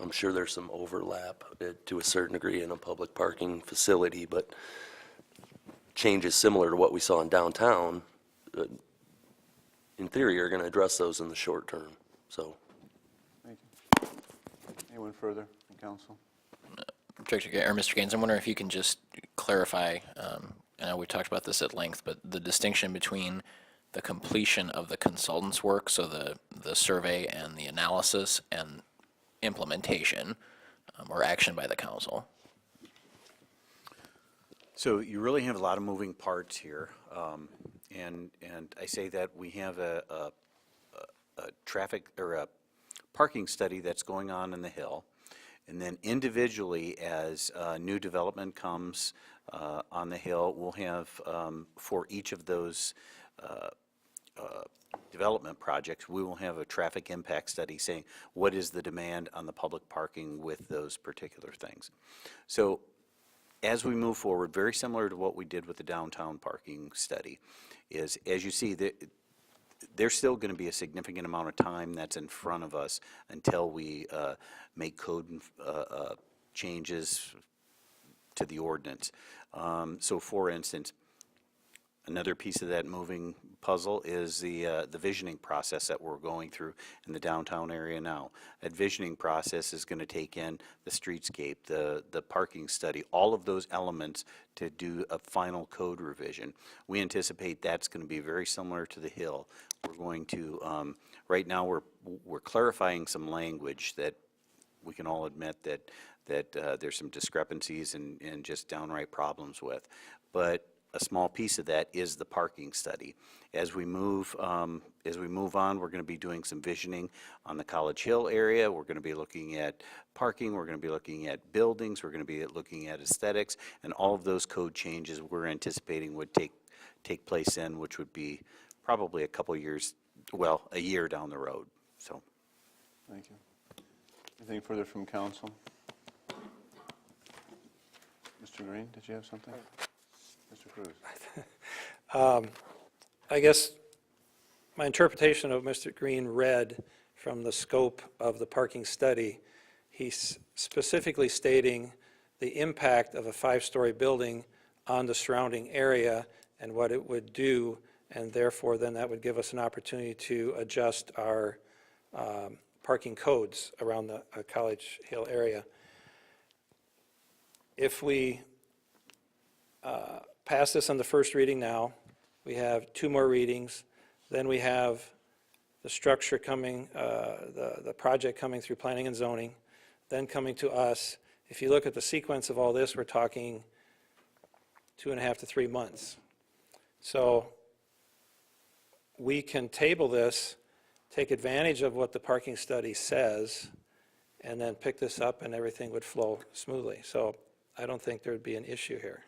I'm sure there's some overlap to a certain degree in a public parking facility, but changes similar to what we saw in downtown, in theory, are going to address those in the short term. So. Thank you. Anyone further from council? Mr. Gaines, I'm wondering if you can just clarify, I know we talked about this at length, but the distinction between the completion of the consultant's work, so the survey and the analysis, and implementation or action by the council. So you really have a lot of moving parts here, and I say that we have a traffic or a parking study that's going on in the Hill, and then individually as new development comes on the Hill, we'll have for each of those development projects, we will have a traffic impact study saying what is the demand on the public parking with those particular things. So as we move forward, very similar to what we did with the downtown parking study, is as you see, there's still going to be a significant amount of time that's in front of us until we make code changes to the ordinance. So for instance, another piece of that moving puzzle is the visioning process that we're going through in the downtown area now. That visioning process is going to take in the streetscape, the parking study, all of those elements to do a final code revision. We anticipate that's going to be very similar to the Hill. We're going to, right now we're clarifying some language that we can all admit that there's some discrepancies and just downright problems with. But a small piece of that is the parking study. As we move on, we're going to be doing some visioning on the College Hill area. We're going to be looking at parking. We're going to be looking at buildings. We're going to be looking at aesthetics, and all of those code changes we're anticipating would take place in, which would be probably a couple years, well, a year down the road. So, thank you. Anything further from council? Mr. Green, did you have something? Mr. Cruz. I guess my interpretation of Mr. Green read from the scope of the parking study, he's specifically stating the impact of a 5-story building on the surrounding area and what it would do, and therefore then that would give us an opportunity to adjust our parking codes around the College Hill area. If we pass this on the first reading now, we have 2 more readings, then we have the structure coming, the project coming through planning and zoning, then coming to us. If you look at the sequence of all this, we're talking 2.5 to 3 months. So we can table this, take advantage of what the parking study says, and then pick this up and everything would flow smoothly. So I don't think there would be an issue here.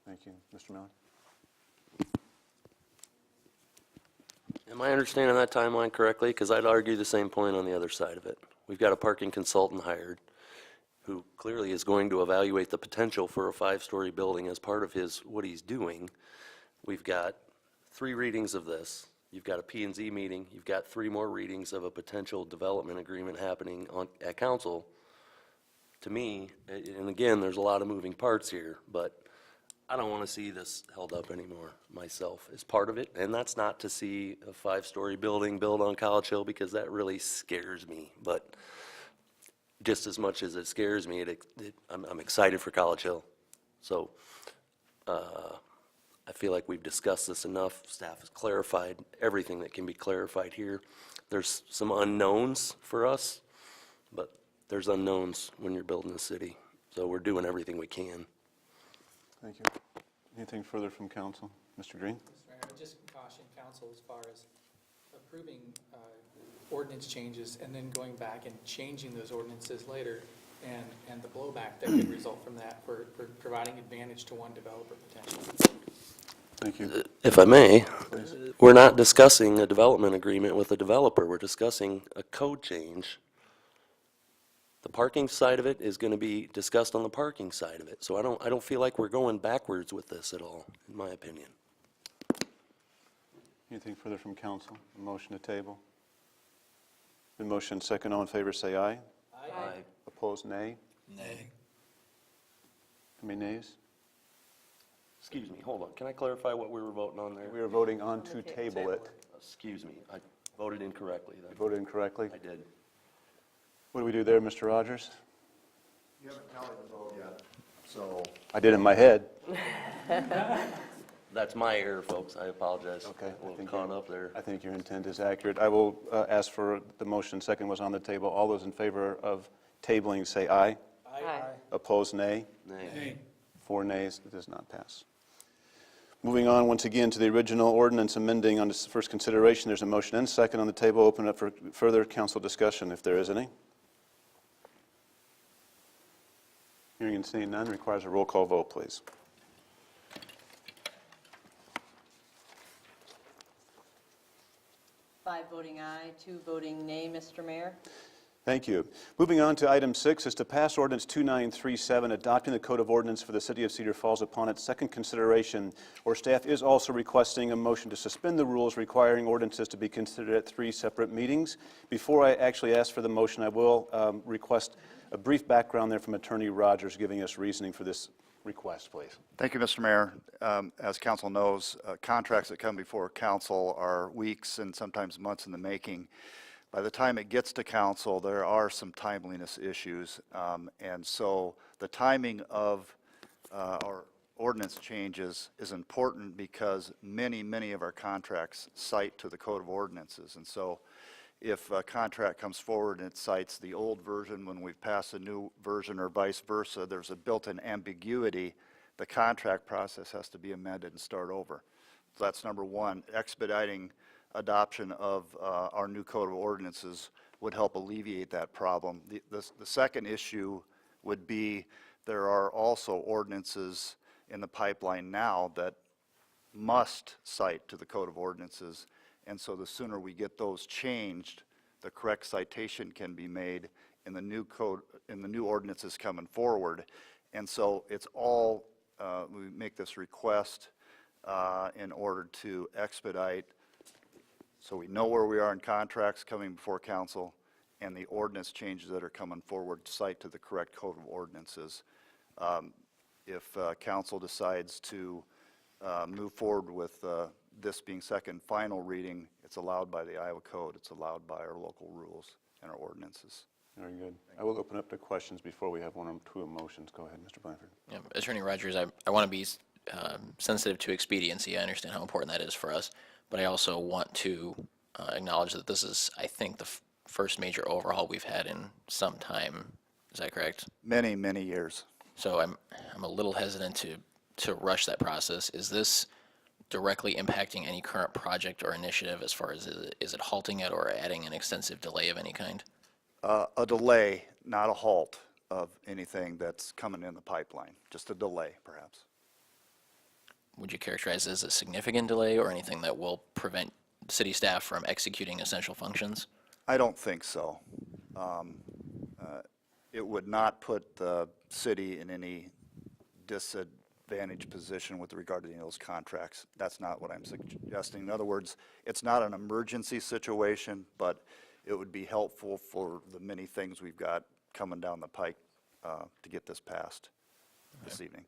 Thank you. Mr. Mallon? Am I understanding that timeline correctly? Because I'd argue the same point on the other side of it. We've got a parking consultant hired who clearly is going to evaluate the potential for a 5-story building as part of what he's doing. We've got 3 readings of this. You've got a P&Z meeting. You've got 3 more readings of a potential development agreement happening at council. To me, and again, there's a lot of moving parts here, but I don't want to see this held up anymore myself as part of it. And that's not to see a 5-story building built on College Hill, because that really scares me. But just as much as it scares me, I'm excited for College Hill. So I feel like we've discussed this enough. Staff has clarified everything that can be clarified here. There's some unknowns for us, but there's unknowns when you're building a city. So we're doing everything we can. Thank you. Anything further from council? Mr. Green? Mr. Mayor, I would just caution council as far as approving ordinance changes and then going back and changing those ordinances later, and the blowback that could result from that for providing advantage to one developer potentially. Thank you. If I may, we're not discussing a development agreement with a developer. We're discussing a code change. The parking side of it is going to be discussed on the parking side of it. So I don't feel like we're going backwards with this at all, in my opinion. Anything further from council? A motion to table? The motion second. All in favor say aye. Aye. Opposed, nay. Nay. How many nays? Excuse me, hold on. Can I clarify what we were voting on there? We are voting on to table it. Excuse me, I voted incorrectly then. You voted incorrectly? I did. What do we do there, Mr. Rogers? You haven't tallied the vote yet, so. I did in my head. That's my error, folks. I apologize. Okay. A little caught up there. I think your intent is accurate. I will ask for the motion. Second was on the table. All those in favor of tabling say aye. Aye. Opposed, nay. Nay. 4 nays. It does not pass. Moving on once again to the original ordinance amending on this first consideration. There's a motion and second on the table. Open up for further council discussion if there is any. Hearing and seeing none requires a roll call vote, please. Five voting aye, 2 voting nay, Mr. Mayor. Thank you. Moving on to item 6 is to pass ordinance 2937, adopting the Code of Ordinance for the City of Cedar Falls upon its second consideration, where staff is also requesting a motion to suspend the rules requiring ordinances to be considered at 3 separate meetings. Before I actually ask for the motion, I will request a brief background there from Attorney Rogers giving us reasoning for this request, please. Thank you, Mr. Mayor. As council knows, contracts that come before council are weeks and sometimes months in the making. By the time it gets to council, there are some timeliness issues, and so the timing of our ordinance changes is important because many of our contracts cite to the Code of Ordinances. And so if a contract comes forward and it cites the old version when we pass a new version or vice versa, there's a built-in ambiguity. The contract process has to be amended and start over. So that's number one. Expediting adoption of our new Code of Ordinances would help alleviate that problem. The second issue would be there are also ordinances in the pipeline now that must cite to the Code of Ordinances, and so the sooner we get those changed, the correct citation can be made in the new code, in the new ordinances coming forward. And so it's all, we make this request in order to expedite, so we know where we are in contracts coming before council, and the ordinance changes that are coming forward cite to the correct Code of Ordinances. If council decides to move forward with this being second final reading, it's allowed by the Iowa Code, it's allowed by our local rules and our ordinances. Very good. I will open up to questions before we have 1 or 2 motions. Go ahead, Mr. Blanford. Yeah, Attorney Rogers, I want to be sensitive to expediency. I understand how important that is for us, but I also want to acknowledge that this is, I think, the first major overhaul we've had in some time. Is that correct? Many, many years. So I'm a little hesitant to rush that process. Is this directly impacting any current project or initiative as far as is it halting it or adding an extensive delay of any kind? A delay, not a halt of anything that's coming in the pipeline, just a delay, perhaps. Would you characterize it as a significant delay or anything that will prevent city staff from executing essential functions? I don't think so. It would not put the city in any disadvantaged position with regard to any of those contracts. That's not what I'm suggesting. In other words, it's not an emergency situation, but it would be helpful for the many things we've got coming down the pike to get this passed this evening.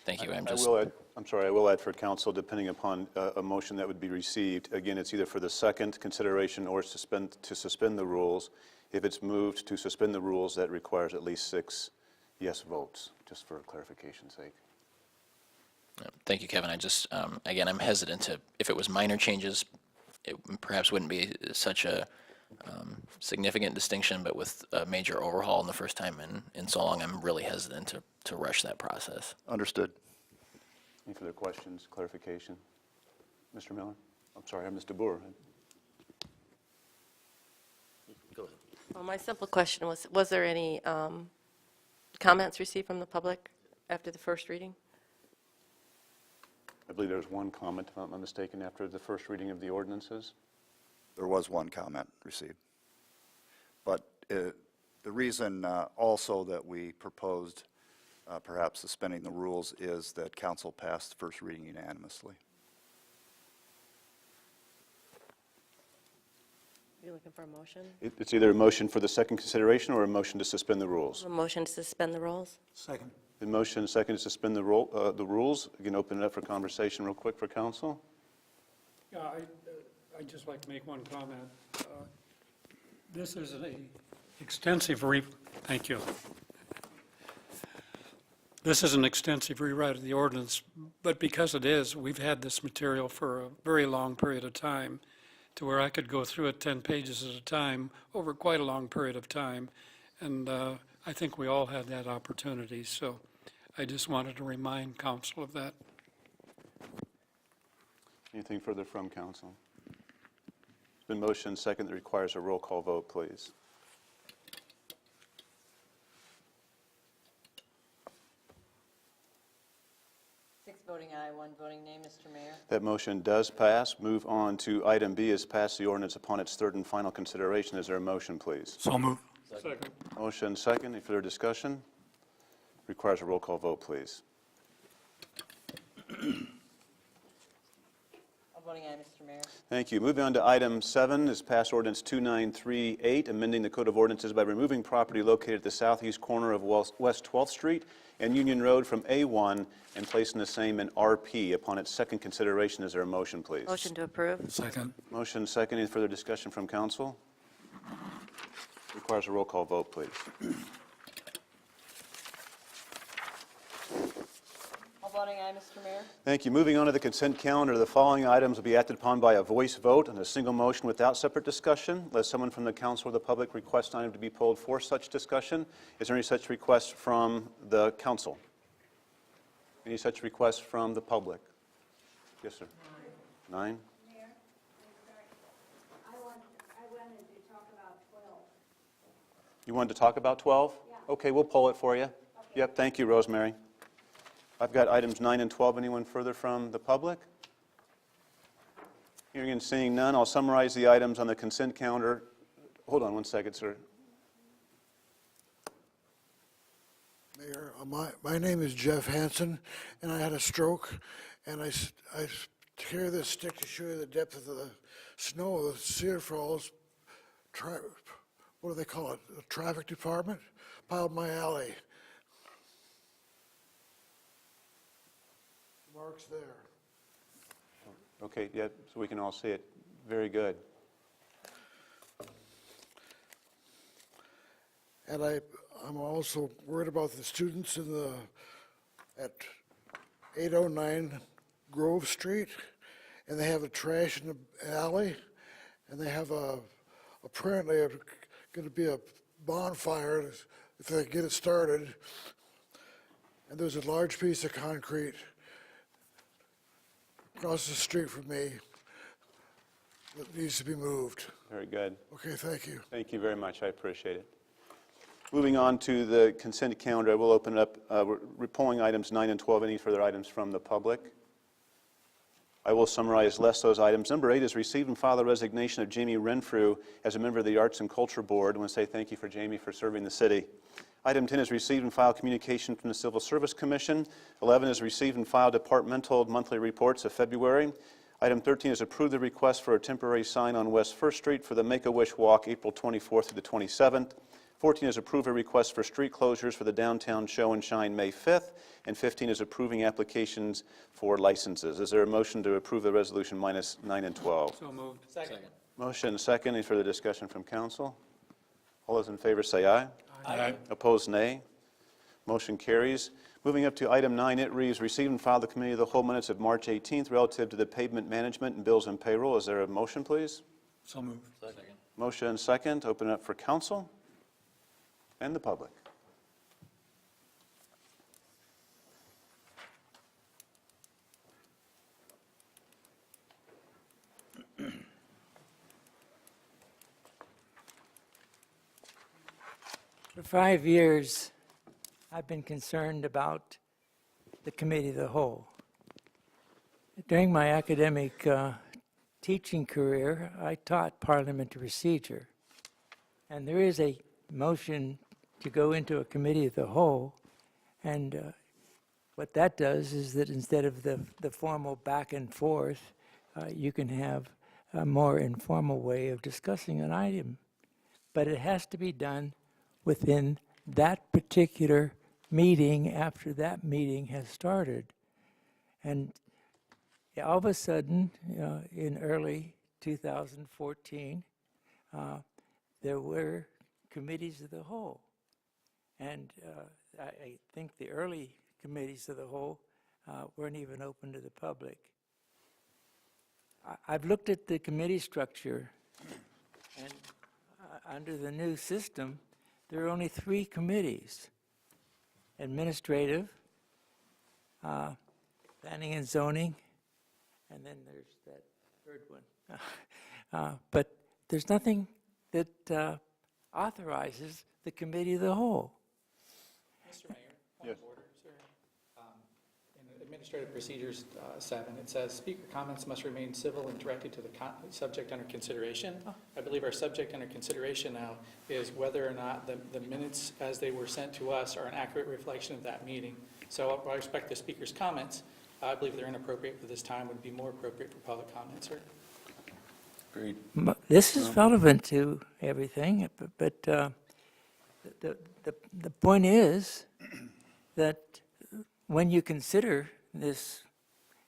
Thank you. I will add for council, depending upon a motion that would be received, again, it's either for the second consideration or to suspend the rules. If it's moved to suspend the rules, that requires at least 6 yes votes, just for clarification's sake. Thank you, Kevin. I just, again, I'm hesitant to, if it was minor changes, it perhaps wouldn't be such a significant distinction, but with a major overhaul in the first time in so long, I'm really hesitant to rush that process. Understood. Any further questions, clarification? Mr. Miller? I'm sorry, Mr. Boer. Go ahead. Well, my simple question was there any comments received from the public after the first reading? I believe there was one comment, if I'm not mistaken, after the first reading of the ordinances. There was one comment received. But the reason also that we proposed perhaps suspending the rules is that council passed the first reading unanimously. You're looking for a motion? It's either a motion for the second consideration or a motion to suspend the rules. A motion to suspend the rules? Second. The motion and second to suspend the rules. Again, open it up for conversation real quick for council. Yeah, I'd just like to make one comment. This is an extensive thank you. This is an extensive rewrite of the ordinance, but because it is, we've had this material for a very long period of time, to where I could go through it 10 pages at a time over quite a long period of time, and I think we all had that opportunity, so I just wanted to remind council of that. Anything further from council? It's been motion second that requires a roll call vote, please. Voting aye, 1 voting nay, Mr. Mayor. That motion does pass. Move on to item B, is pass the ordinance upon its third and final consideration. Is there a motion, please? So moved. Second. Motion second. Any further discussion? Requires a roll call vote, please. All voting aye, Mr. Mayor. Thank you. Moving on to item 7 is pass ordinance 2938, amending the Code of Ordinances by removing property located at the southeast corner of West 12th Street and Union Road from A1 and placing the same in RP. Upon its second consideration, is there a motion, please? Motion to approve? Second. Motion second. Any further discussion from council? Requires a roll call vote, please. All voting aye, Mr. Mayor. Thank you. Moving on to the consent calendar, the following items will be acted upon by a voice vote on a single motion without separate discussion. Unless someone from the council or the public requests an item to be pulled for such discussion. Is there any such request from the council? Any such requests from the public? Yes, sir. 9? Mayor, I'm sorry. I wanted to talk about 12. You wanted to talk about 12? Yeah. Okay, we'll pull it for you. Yep, thank you, Rosemary. I've got items 9 and 12. Anyone further from the public? Hearing and seeing none, I'll summarize the items on the consent calendar. Hold on one second, sir. Mayor, my name is Jeff Hansen, and I had a stroke, and I carry this stick to show you the depth of the snow of the Cedar Falls, what do they call it, the traffic department, piled my alley. Mark's there. Okay, yeah, so we can all see it. Very good. And I'm also worried about the students at 809 Grove Street, and they have the trash in the alley, and they have apparently going to be a bonfire if they get it started. And there's a large piece of concrete across the street from me that needs to be moved. Very good. Okay, thank you. Thank you very much. I appreciate it. Moving on to the consent calendar, I will open it up. We're pulling items 9 and 12. Any further items from the public? I will summarize less those items. Number 8 is receive and file the resignation of Jamie Renfrew as a member of the Arts and Culture Board. I want to say thank you for Jamie for serving the city. Item 10 is receive and file communication from the Civil Service Commission. 11 is receive and file departmental monthly reports of February. Item 13 is approve the request for a temporary sign on West First Street for the Make-A-Wish Walk, April 24th through the 27th. 14 is approve a request for street closures for the downtown show and shine May 5th. And 15 is approving applications for licenses. Is there a motion to approve the resolution minus 9 and 12? So moved. Second. Motion and second. Any further discussion from council? All those in favor say aye. Aye. Opposed, nay. Motion carries. Moving up to item 9, it reads, receive and file the committee of the whole minutes of March 18th relative to the pavement management and bills and payroll. Is there a motion, please? So moved. Second. Motion and second. Open it up for council and the public. For 5 years, I've been concerned about the Committee of the Whole. During my academic teaching career, I taught parliamentary procedure. And there is a motion to go into a Committee of the Whole, and what that does is that instead of the formal back and forth, you can have a more informal way of discussing an item. But it has to be done within that particular meeting after that meeting has started. And all of a sudden, in early 2014, there were committees of the whole. And I think the early committees of the whole weren't even open to the public. I've looked at the committee structure, and under the new system, there are only 3 committees: administrative, planning and zoning, and then there's that third one. But there's nothing that authorizes the committee of the whole. Mr. Mayor, point of order, sir. In Administrative Procedures 7, it says, speaker comments must remain civil and directed to the subject under consideration. I believe our subject under consideration now is whether or not the minutes as they were sent to us are an accurate reflection of that meeting. So with respect to speaker's comments, I believe they're inappropriate for this time, would be more appropriate for public comment, sir. Agreed. This is relevant to everything, but the point is that when you consider this,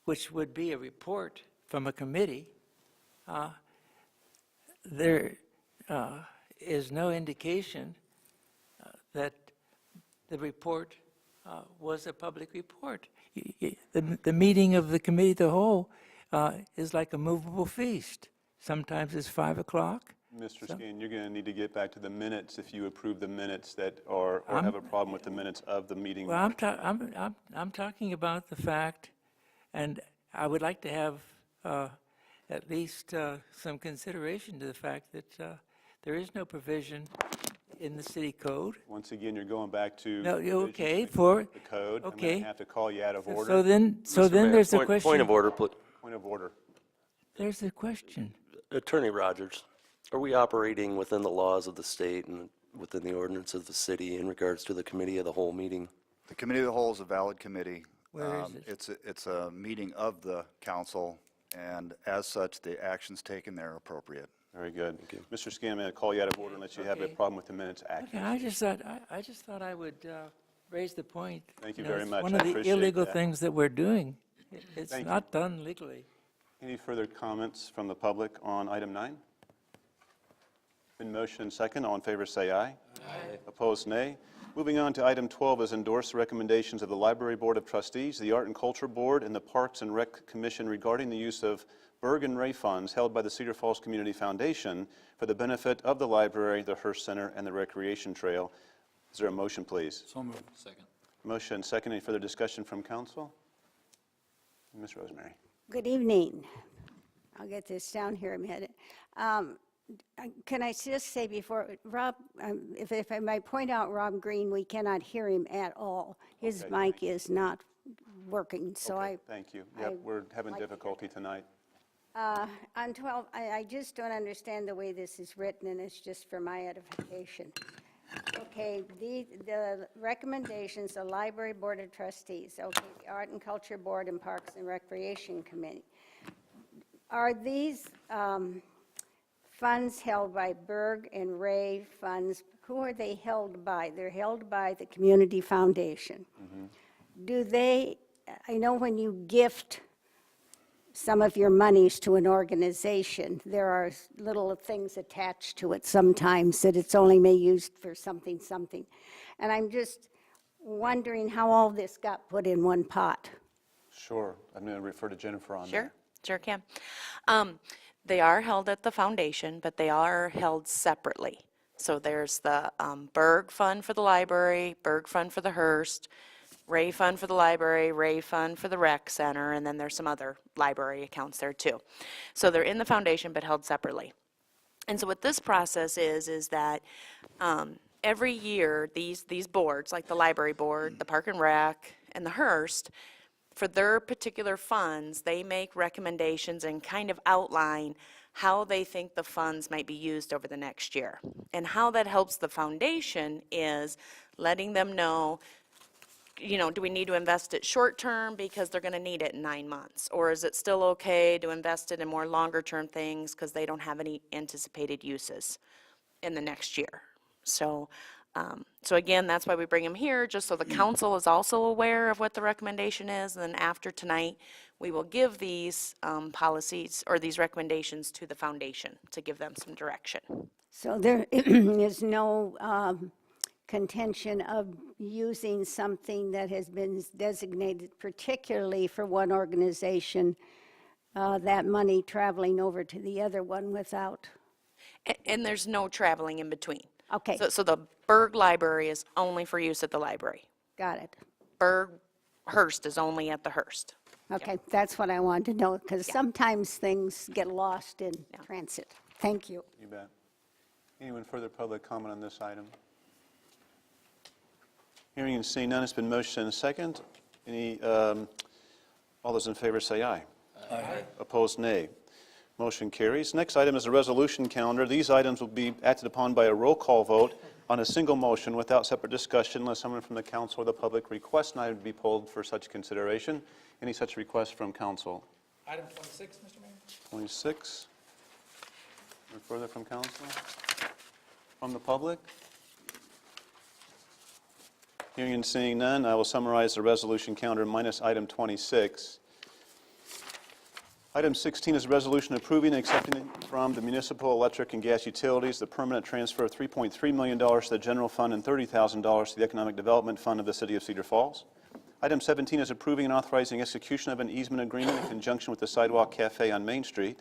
which would be a report from a committee, there is no indication that the report was a public report. The meeting of the committee of the whole is like a movable feast. Sometimes it's 5 o'clock. Mr. Skeen, you're going to need to get back to the minutes if you approve the minutes that are, or have a problem with the minutes of the meeting. Well, I'm talking about the fact, and I would like to have at least some consideration to the fact that there is no provision in the city code. Once again, you're going back to No, provisions okay, of for the code. I'm okay. going to have to call you out of order. So then Mr. Mayor, there's a point- question. Point of order, please. Point of order. There's a question. Attorney Rogers, are we operating within the laws of the state and within the ordinance of the city in regards to the committee of the whole meeting? The committee of the whole is a valid committee. Where is it? It's a meeting of the council, and as such, the actions taken there are appropriate. Very good. Mr. Skeen, I'm going to call you out of order unless you have a Okay. problem with the minutes Okay, accuracy. I just thought I would raise the point. Thank you know, very it's much. One I of the appreciate illegal that. things that we're doing. It's Thank you. not done legally. Any further comments from the public on item 9? Been motion and second. All in favor say aye. Aye. Opposed, nay. Moving on to item 12 is endorse the recommendations of the Library Board of Trustees, the Art and Culture Board, and the Parks and Rec Commission regarding the use of Berg and Ray funds held by the Cedar Falls Community Foundation for the benefit of the library, the Hearst Center, and the Recreation Trail. Is there a motion, please? So moved. Second. Motion and second. Any further discussion from council? Ms. Rosemary. Good evening. I'll get this down here a minute. Can I just say before, Rob, if I might point out Rob Green, we cannot hear him at all. His Okay, mic is not working, so Okay, thank you. Yep, we're having difficulty tonight. On 12, I just don't understand the way this is written, and it's just for my edification. Okay, the recommendations, the Library Board of Trustees, okay, the Art and Culture Board and Parks and Recreation Committee. Are these funds held by Berg and Ray funds? Who are they held by? They're held by the Community Foundation. Do they, I know when you gift some of your monies to an organization, there are little things attached to it sometimes that it's only may used for something. And I'm just wondering how all this got put in one pot. Sure. I'm going to refer to Jennifer on Sure, that. sure can. They are held at the foundation, but they are held separately. So there's the Berg Fund for the library, Berg Fund for the Hearst, Ray Fund for the library, Ray Fund for the rec center, and then there's some other library accounts there too. So they're in the foundation but held separately. And so what this process is that every year these boards, like the library board, the park and rec, and the Hearst, for their particular funds, they make recommendations and kind of outline how they think the funds might be used over the next year. And how that helps the foundation is letting them know, you know, do we need to invest it short term because they're going to need it in 9 months? Or is it still okay to invest it in more longer term things because they don't have any anticipated uses in the next year? So again, that's why we bring them here, just so the council is also aware of what the recommendation is. And then after tonight, we will give these policies or these recommendations to the foundation to give them some direction. So there is no contention of using something that has been designated particularly for one organization, that money traveling over to the other one without. And there's no traveling in between. Okay. So the Berg Library is only for use at the library. Got it. Berg Hearst is only at the Hearst. Okay, that's what I wanted to know, because sometimes things get lost in transit. Thank you. You bet. Anyone further public comment on this item? Hearing and seeing none, it's been motioned and second. All those in favor say aye. Aye. Opposed, nay. Motion carries. Next item is a resolution calendar. These items will be acted upon by a roll call vote on a single motion without separate discussion unless someone from the council or the public requests an item to be pulled for such consideration. Any such requests from council? Item 26, Mr. Mayor. 26. Or further from council? From the public? Hearing and seeing none, I will summarize the resolution calendar minus item 26. Item 16 is a resolution approving and accepting from the municipal electric and gas utilities the permanent transfer of $3.3 million to the general fund and $30,000 to the economic development fund of the city of Cedar Falls. Item 17 is approving and authorizing execution of an easement agreement in conjunction with the Sidewalk Cafe on Main Street.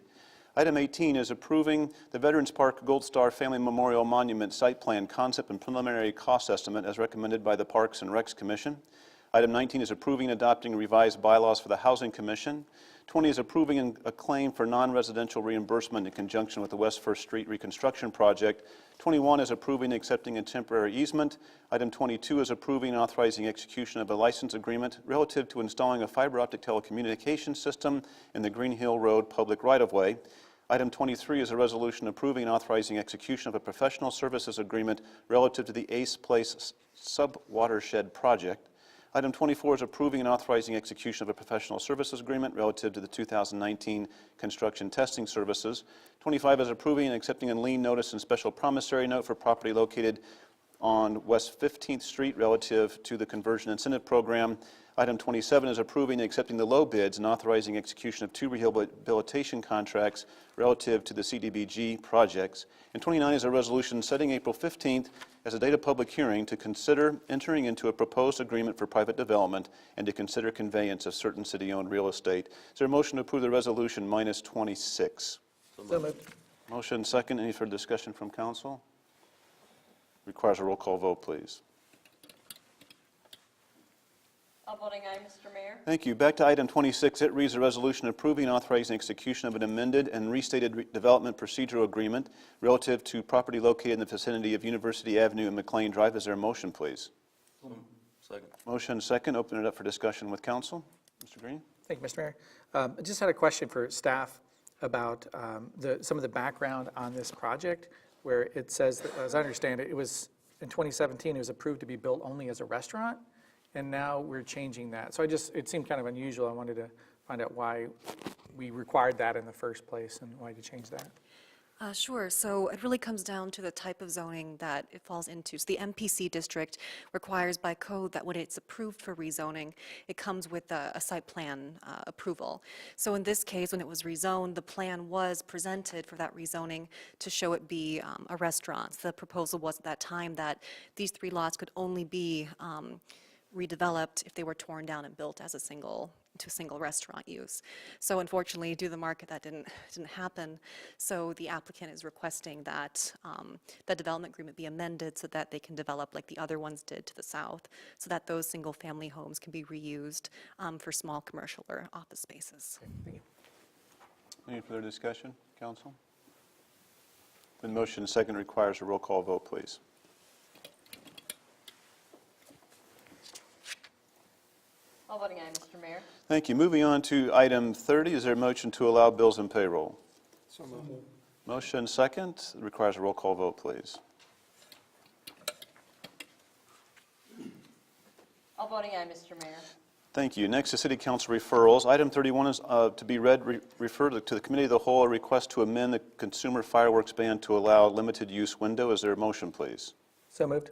Item 18 is approving the Veterans Park Gold Star Family Memorial Monument site plan concept and preliminary cost estimate as recommended by the Parks and Recs Commission. Item 19 is approving and adopting revised bylaws for the Housing Commission. 20 is approving a claim for non-residential reimbursement in conjunction with the West First Street reconstruction project. 21 is approving and accepting a temporary easement. Item 22 is approving and authorizing execution of a license agreement relative to installing a fiber optic telecommunications system in the Green Hill Road public right-of-way. Item 23 is a resolution approving and authorizing execution of a professional services agreement relative to the Ace Place sub-watershed project. Item 24 is approving and authorizing execution of a professional services agreement relative to the 2019 construction testing services. 25 is approving and accepting a lien notice and special promissory note for property located on West 15th Street relative to the conversion incentive program. Item 27 is approving and accepting the low bids and authorizing execution of 2 rehabilitation contracts relative to the CDBG projects. And 29 is a resolution setting April 15th as a date of public hearing to consider entering into a proposed agreement for private development and to consider conveyance of certain city-owned real estate. Is there a motion to approve the resolution minus 26? So moved. Motion second. Any further discussion from council? Requires a roll call vote, please. All voting aye, Mr. Mayor. Thank you. Back to item 26. It reads a resolution approving and authorizing execution of an amended and restated development procedural agreement relative to property located in the vicinity of University Avenue and McLean Drive. Is there a motion, please? Second. Motion second. Open it up for discussion with council. Mr. Green? Thank you, Mr. Mayor. I just had a question for staff about some of the background on this project, where it says, that, as I understand it, it was in 2017, it was approved to be built only as a restaurant, and now we're changing that. So it seemed kind of unusual. I wanted to find out why we required that in the first place and why to change that. Sure. So it really comes down to the type of zoning that it falls into. So the MPC district requires by code that when it's approved for rezoning, it comes with a site plan approval. So in this case, when it was rezoned, the plan was presented for that rezoning to show it be a restaurant. So the proposal was at that time that these 3 lots could only be redeveloped if they were torn down and built as a single restaurant use. So unfortunately, due to the market, that didn't happen. So the applicant is requesting that the development agreement be amended so that they can develop like the other ones did to the south, so that those single-family homes can be reused for small commercial or office spaces. Thank you. Any further discussion, council? The motion second requires a roll call vote, please. All voting aye, Mr. Mayor. Thank you. Moving on to item 30, is there a motion to allow bills and payroll? So moved. Motion second requires a roll call vote, please. All voting aye, Mr. Mayor. Thank you. Next is City Council referrals. Item 31 is to be referred to the Committee of the Whole, a request to amend the consumer fireworks ban to allow limited use window. Is there a motion, please? So moved.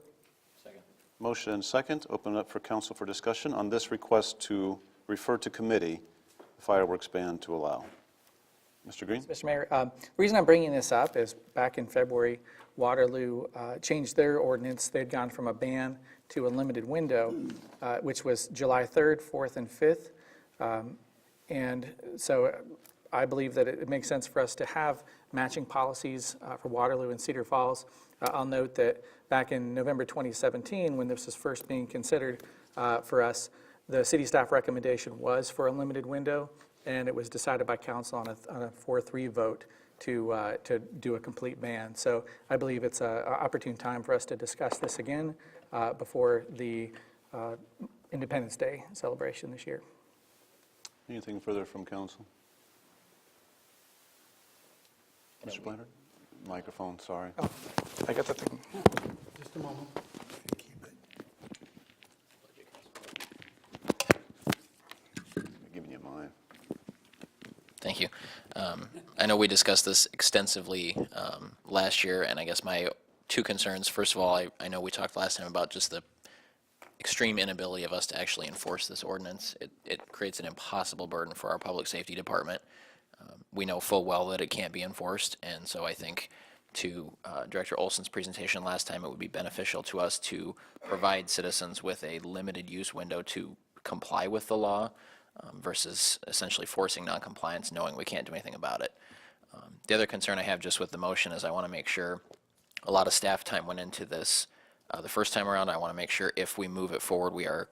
Motion and second. Open it up for council for discussion on this request to refer to committee the fireworks ban to allow. Mr. Green? Mr. Mayor, the reason I'm bringing this up is back in February, Waterloo changed their ordinance. They'd gone from a ban to a limited window, which was July 3rd, 4th, and 5th. And so I believe that it makes sense for us to have matching policies for Waterloo and Cedar Falls. I'll note that back in November 2017, when this was first being considered for us, the city staff recommendation was for a limited window, and it was decided by council on a 4-3 vote to do a complete ban. So I believe it's an opportune time for us to discuss this again before the Independence Day celebration this year. Anything further from council? Mr. Blanchard? Microphone, sorry. Oh, I got the thing. Just a moment. I'm giving you mine. Thank you. I know we discussed this extensively last year, and I guess my 2 concerns, first of all, I know we talked last time about just the extreme inability of us to actually enforce this ordinance. It creates an impossible burden for our public safety department. We know full well that it can't be enforced, and so I think to Director Olson's presentation last time, it would be beneficial to us to provide citizens with a limited use window to comply with the law versus essentially forcing noncompliance knowing we can't do anything about it. The other concern I have just with the motion is I want to make sure a lot of staff time went into this the first time around. I want to make sure if we move it forward, we are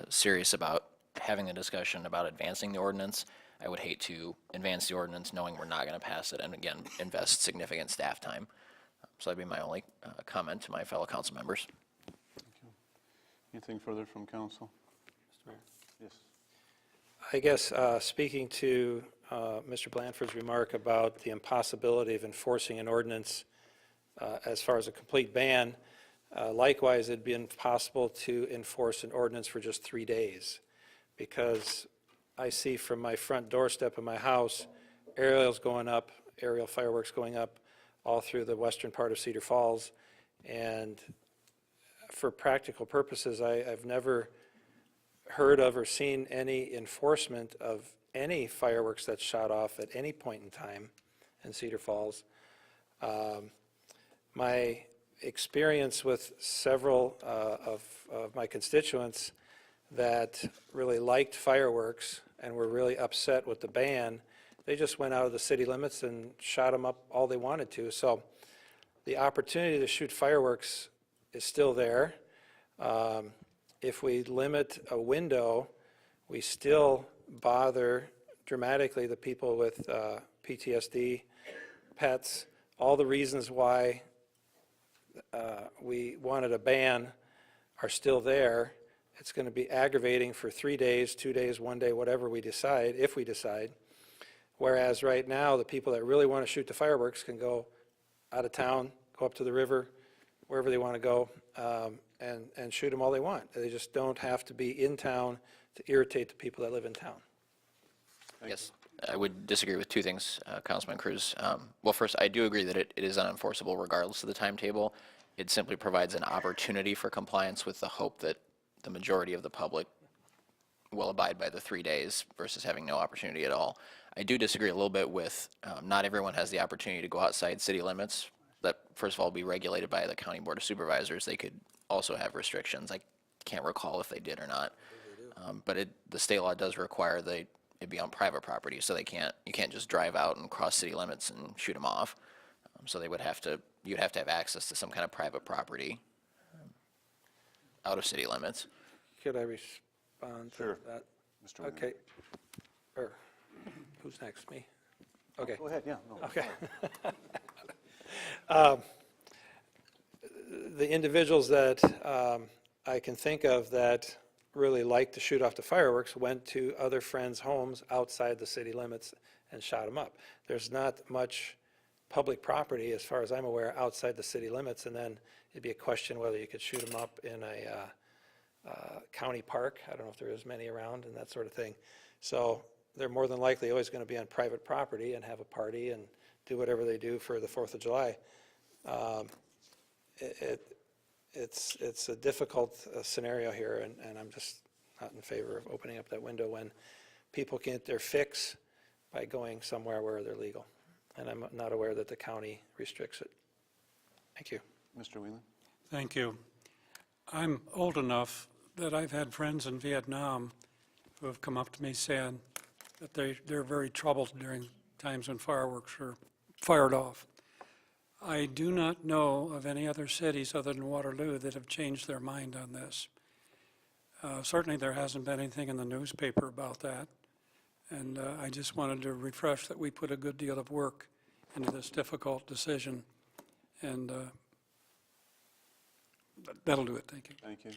serious about having a discussion about advancing the ordinance. I would hate to advance the ordinance knowing we're not going to pass it and, again, invest significant staff time. So that'd be my only comment to my fellow council members. Thank you. Anything further from council? Mr. Mayor? Yes. I guess speaking to Mr. Blanford's remark about the impossibility of enforcing an ordinance as far as a complete ban, likewise, it'd be impossible to enforce an ordinance for just 3 days, because I see from my front doorstep of my house aerial fireworks going up all through the western part of Cedar Falls, and for practical purposes, I've never heard of or seen any enforcement of any fireworks that's shot off at any point in time in Cedar Falls. My experience with several of my constituents that really liked fireworks and were really upset with the ban, they just went out of the city limits and shot them up all they wanted to. So the opportunity to shoot fireworks is still there. If we limit a window, we still bother dramatically the people with PTSD, pets, all the reasons why we wanted a ban are still there. It's going to be aggravating for 3 days, 2 days, 1 day, whatever we decide, if we decide. Whereas right now, the people that really want to shoot the fireworks can go out of town, go up to the river, wherever they want to go, and shoot them all they want. They just don't have to be in town to irritate the people that live in town. Yes, I would disagree with two things, Councilman Cruz. Well, first, I do agree that it is unenforceable regardless of the timetable. It simply provides an opportunity for compliance with the hope that the majority of the public will abide by the 3 days versus having no opportunity at all. I do disagree a little bit with not everyone has the opportunity to go outside city limits. That, first of all, be regulated by the County Board of Supervisors. They could also have restrictions. I can't recall if they did or not. But the state law does require it be on private property, so you can't just drive out and cross city limits and shoot them off. So you'd have to have access to some kind of private property out of city limits. Could I respond to that? Mr. Wiener. Okay. Or, who's next, me? Okay. Go ahead, yeah. No, Okay. The individuals that I can think of that really liked to shoot off the fireworks went to other friends' homes outside the city limits and shot them up. There's not much public property, as far as I'm aware, outside the city limits, and then it'd be a question whether you could shoot them up in a county park. I don't know if there is many around and that sort of thing. So they're more than likely always going to be on private property and have a party and do whatever they do for the 4th of July. It's a difficult scenario here, and I'm just not in favor of opening up that window when people can get their fix by going somewhere where they're legal. And I'm not aware that the county restricts it. Thank you. Mr. Whelan? Thank you. I'm old enough that I've had friends in Vietnam who have come up to me saying that they're very troubled during times when fireworks are fired off. I do not know of any other cities other than Waterloo that have changed their mind on this. Certainly there hasn't been anything in the newspaper about that. And I just wanted to refresh that we put a good deal of work into this difficult decision. And that'll do it. Thank you. Thank you.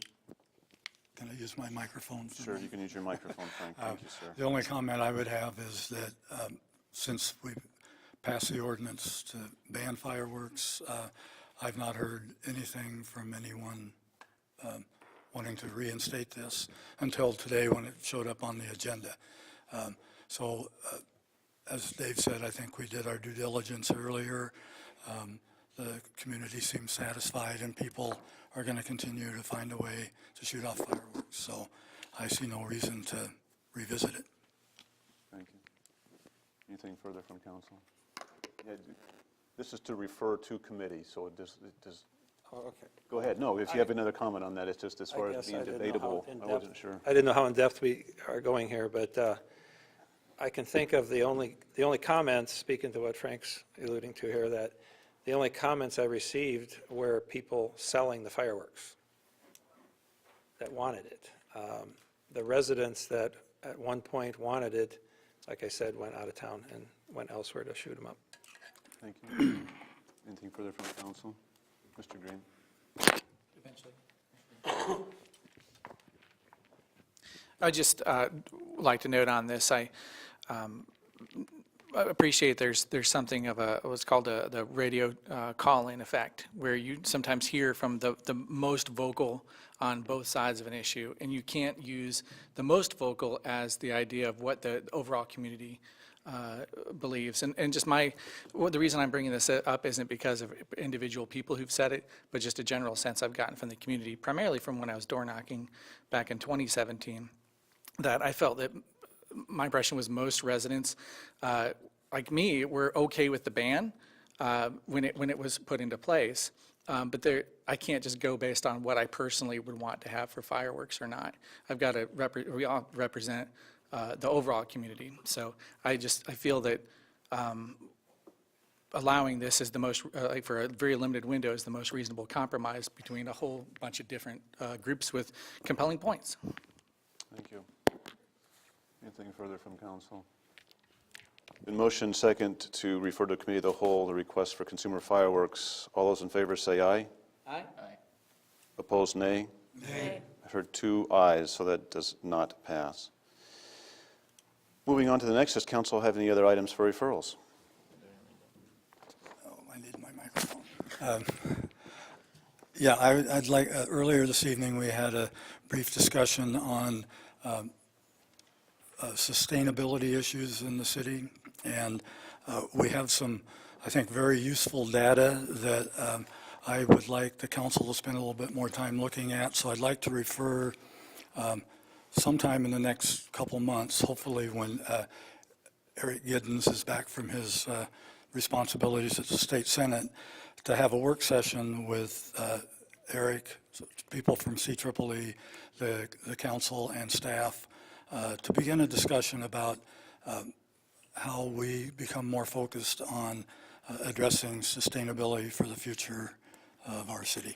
Can I use my microphone? Sure, you can use your microphone, Frank. Thank you, sir. The only comment I would have is that since we've passed the ordinance to ban fireworks, I've not heard anything from anyone wanting to reinstate this until today when it showed up on the agenda. So as Dave said, I think we did our due diligence earlier. The community seems satisfied, and people are going to continue to find a way to shoot off fireworks. So I see no reason to revisit it. Thank you. Anything further from council? Yeah, this is to refer to committee, so it does. Oh, okay. Go ahead. No, if you have another comment on that, it's just as far as being debatable. I wasn't sure. I didn't know how in-depth we are going here, but I can think of the only comments, speaking to what Frank's alluding to here, that the only comments I received were people selling the fireworks that wanted it. The residents that at one point wanted it, like I said, went out of town and went elsewhere to shoot them up. Thank you. Anything further from council? Mr. Green? Eventually. I'd just like to note on this, I appreciate there's something of what's called the radio call-in effect, where you sometimes hear from the most vocal on both sides of an issue, and you can't use the most vocal as the idea of what the overall community believes. And just the reason I'm bringing this up isn't because of individual people who've said it, but just a general sense I've gotten from the community, primarily from when I was door knocking back in 2017, that I felt that my impression was most residents, like me, were okay with the ban when it was put into place. But I can't just go based on what I personally would want to have for fireworks or not. I've got to we all represent the overall community. So I feel that allowing this is the most, like for a very limited window, is the most reasonable compromise between a whole bunch of different groups with compelling points. Thank you. Anything further from council? In motion second to refer to committee of the whole the request for consumer fireworks. All those in favor say aye. Aye. Opposed, nay. Nay. I heard 2 ayes, so that does not pass. Moving on to the next, does council have any other items for referrals? Oh, I need my microphone. Yeah, I'd like, earlier this evening, we had a brief discussion on sustainability issues in the city, and we have some, I think, very useful data that I would like the council to spend a little bit more time looking at. So I'd like to refer sometime in the next couple months, hopefully when Eric Giddens is back from his responsibilities at the State Senate, to have a work session with Eric, people from CEEE, the council and staff, to begin a discussion about how we become more focused on addressing sustainability for the future of our city.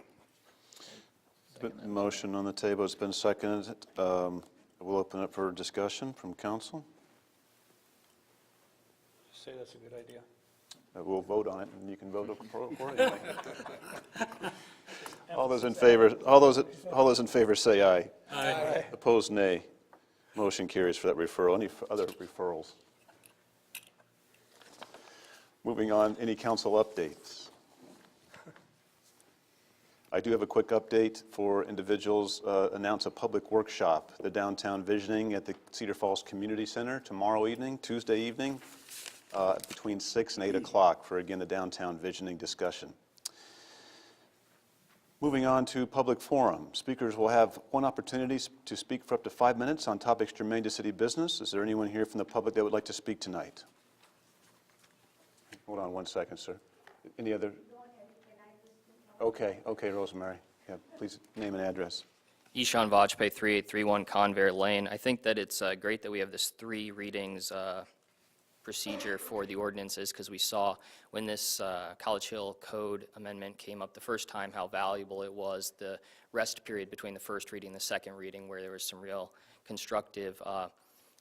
Motion on the table has been seconded. We'll open it for discussion from council. Say that's a good idea. We'll vote on it, and you can vote accordingly. All those in favor, all those in favor say aye. Aye. Opposed, nay. Motion carries for that referral. Any other referrals? Moving on, any council updates? I do have a quick update for individuals. Announce a public workshop, the downtown visioning at the Cedar Falls Community Center tomorrow evening, Tuesday evening, between 6 and 8 o'clock for, again, the downtown visioning discussion. Moving on to public forum. Speakers will have one opportunity to speak for up to 5 minutes on topics germane to city business. Is there anyone here from the public that would like to speak tonight? Hold on one second, sir. Any other? Okay, Rosemary. Yeah, please name and address. Ishan Vajpayee, 3831 Convair Lane. I think that it's great that we have this 3 readings procedure for the ordinances, because we saw when this College Hill Code amendment came up the first time how valuable it was, the rest period between the first reading and the second reading, where there was some real constructive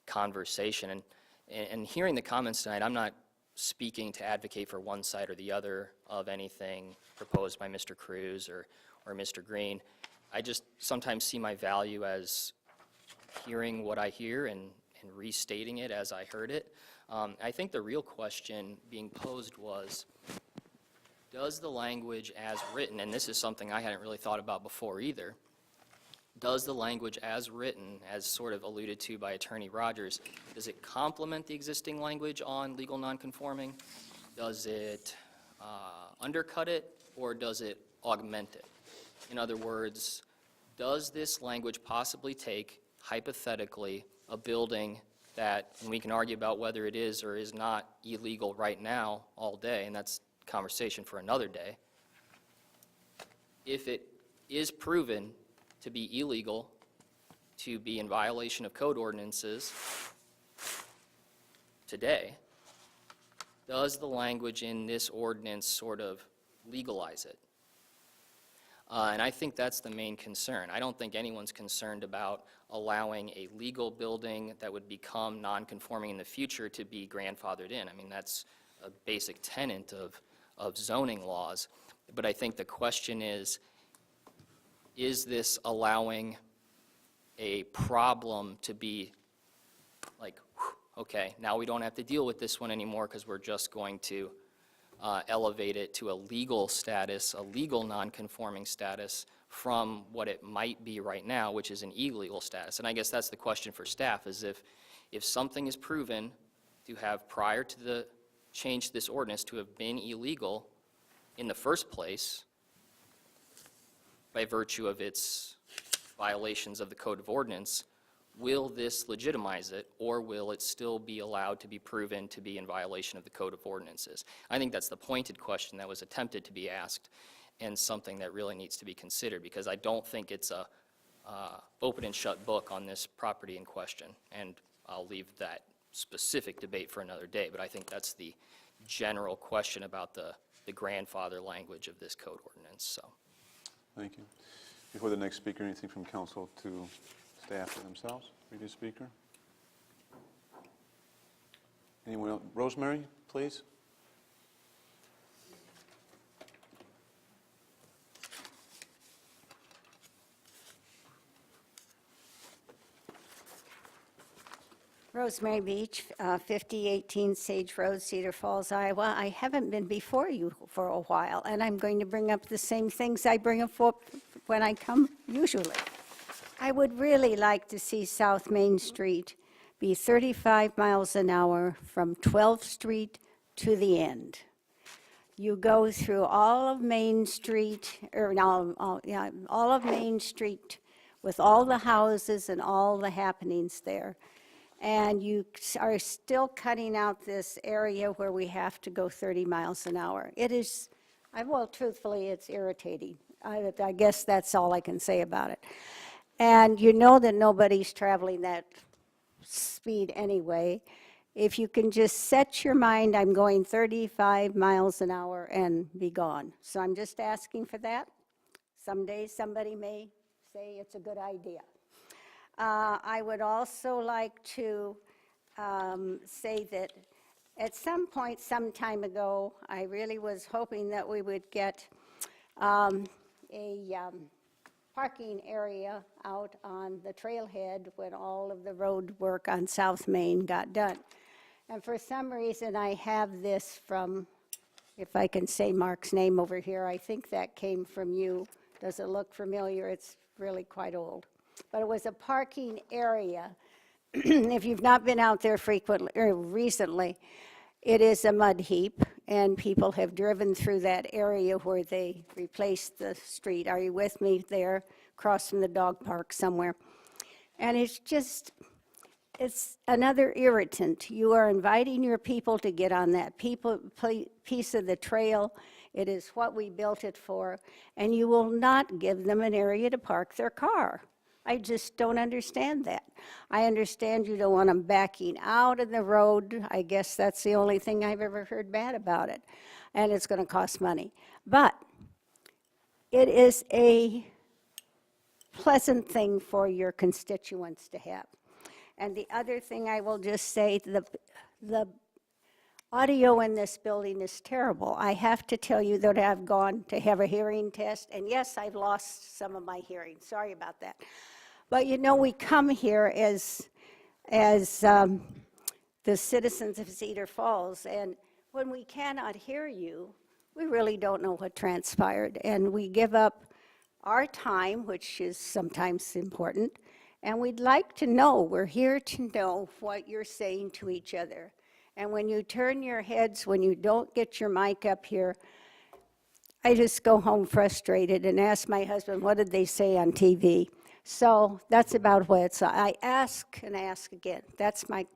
conversation. And hearing the comments tonight, I'm not speaking to advocate for one side or the other of anything proposed by Mr. Cruz or Mr. Green. I just sometimes see my value as hearing what I hear and restating it as I heard it. I think the real question being posed was, does the language as written, and this is something I hadn't really thought about before either, does the language as written, as sort of alluded to by Attorney Rogers, does it complement the existing language on legal nonconforming? Does it undercut it, or does it augment it? In other words, does this language possibly take, hypothetically, a building that, and we can argue about whether it is or is not illegal right now all day, and that's a conversation for another day. If it is proven to be illegal, to be in violation of code ordinances today, does the language in this ordinance sort of legalize it? And I think that's the main concern. I don't think anyone's concerned about allowing a legal building that would become non-conforming in the future to be grandfathered in. I mean, that's a basic tenet of zoning laws. But I think the question is this allowing a problem to be like, okay, now we don't have to deal with this one anymore because we're just going to elevate it to a legal status, a legal non-conforming status from what it might be right now, which is an illegal status. And I guess that's the question for staff, is if something is proven to have, prior to the change to this ordinance, to have been illegal in the first place by virtue of its violations of the Code of Ordinance, will this legitimize it, or will it still be allowed to be proven to be in violation of the Code of Ordinances? I think that's the pointed question that was attempted to be asked, and something that really needs to be considered, because I don't think it's a open and shut book on this property in question, and I'll leave that specific debate for another day, but I think that's the general question about the grandfather language of this code ordinance. So, Thank you. Before the next speaker, anything from council to staff or themselves? Previous speaker? Anyone else? Rosemary, please. Rosemary Beach, 5018 Sage Road, Cedar Falls, Iowa. I haven't been before you for a while, and I'm going to bring up the same things I bring up when I come usually. I would really like to see South Main Street be 35 miles an hour from 12th Street to the end. You go through all of Main Street, all of Main Street with all the houses and all the happenings there. And you are still cutting out this area where we have to go 30 miles an hour. It is, well, truthfully, it's irritating. I guess that's all I can say about it. And you know that nobody's traveling that speed anyway. If you can just set your mind, I'm going 35 miles an hour and be gone. So I'm just asking for that. Someday somebody may say it's a good idea. I would also like to say that at some point, some time ago, I really was hoping that we would get a parking area out on the trailhead when all of the road work on South Main got done. And for some reason, I have this from, if I can say Mark's name over here, I think that came from you. Does it look familiar? It's really quite old. But it was a parking area. If you've not been out there frequently or recently, it is a mud heap, and people have driven through that area where they replaced the street. Are you with me there? Across from the dog park somewhere. And it's just, it's another irritant. You are inviting your people to get on that piece of the trail. It is what we built it for, and you will not give them an area to park their car. I just don't understand that. I understand you don't want them backing out of the road. I guess that's the only thing I've ever heard bad about it. And it's going to cost money. But it is a pleasant thing for your constituents to have. And the other thing I will just say, the audio in this building is terrible. I have to tell you that I've gone to have a hearing test, and yes, I've lost some of my hearing. Sorry about that. But you know, we come here as the citizens of Cedar Falls, and when we cannot hear you, we really don't know what transpired. And we give up our time, which is sometimes important, and we'd like to know, we're here to know what you're saying to each other. And when you turn your heads, when you don't get your mic up here, I just go home frustrated and ask my husband, what did they say on TV? So that's about what it's, I ask and ask again. That's my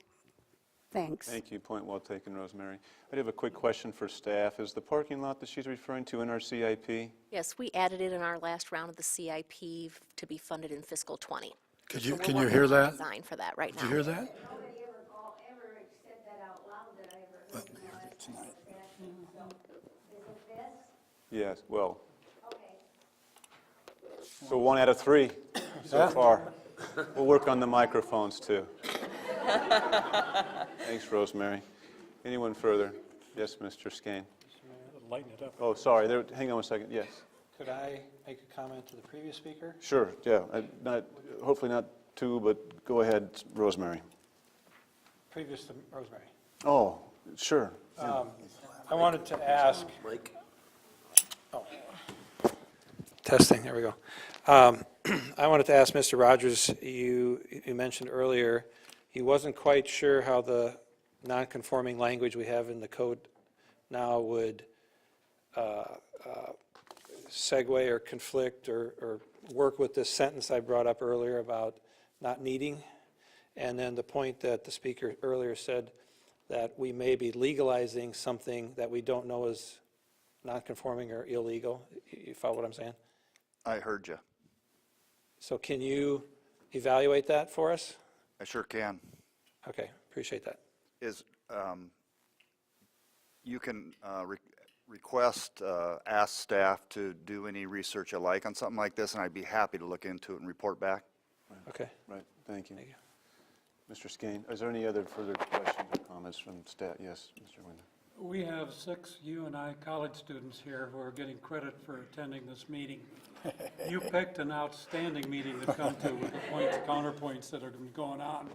thanks. Thank you. Point well taken, Rosemary. I do have a quick question for staff. Is the parking lot that she's referring to in our CIP? Yes, we added it in our last round of the CIP to be funded in fiscal '20. Can So you, we're can you working hear on that? Design for that right now. Did you hear that? Nobody ever said that out loud that I ever heard. Is it this? Yes, well, Okay. so 1 out of 3 so far. We'll work on the microphones too. Thanks, Rosemary. Anyone further? Yes, Mr. Skane. Lighten it up. Oh, sorry, hang on one second, yes. Could I make a comment to the previous speaker? Sure, yeah, hopefully not 2, but go ahead, Rosemary. Previous to Rosemary. Oh, sure. I wanted to ask. Mike. Oh. Testing, there we go. I wanted to ask Mr. Rogers, you mentioned earlier he wasn't quite sure how the non-conforming language we have in the code now would segue or conflict or work with this sentence I brought up earlier about not needing. And then the point that the speaker earlier said that we may be legalizing something that we don't know is non-conforming or illegal. You follow what I'm saying? I heard you. So can you evaluate that for us? I sure can. Okay, appreciate that. Is, you can request, ask staff to do any research you like on something like this, and I'd be happy to look into it and report back. Okay. Right, thank you. Mr. Skane, is there any other further questions or comments from staff? Yes, Mr. Wyndham. We have 6 UNI college students here who are getting credit for attending this meeting. You picked an outstanding meeting to come to with the points, counterpoints that are going on.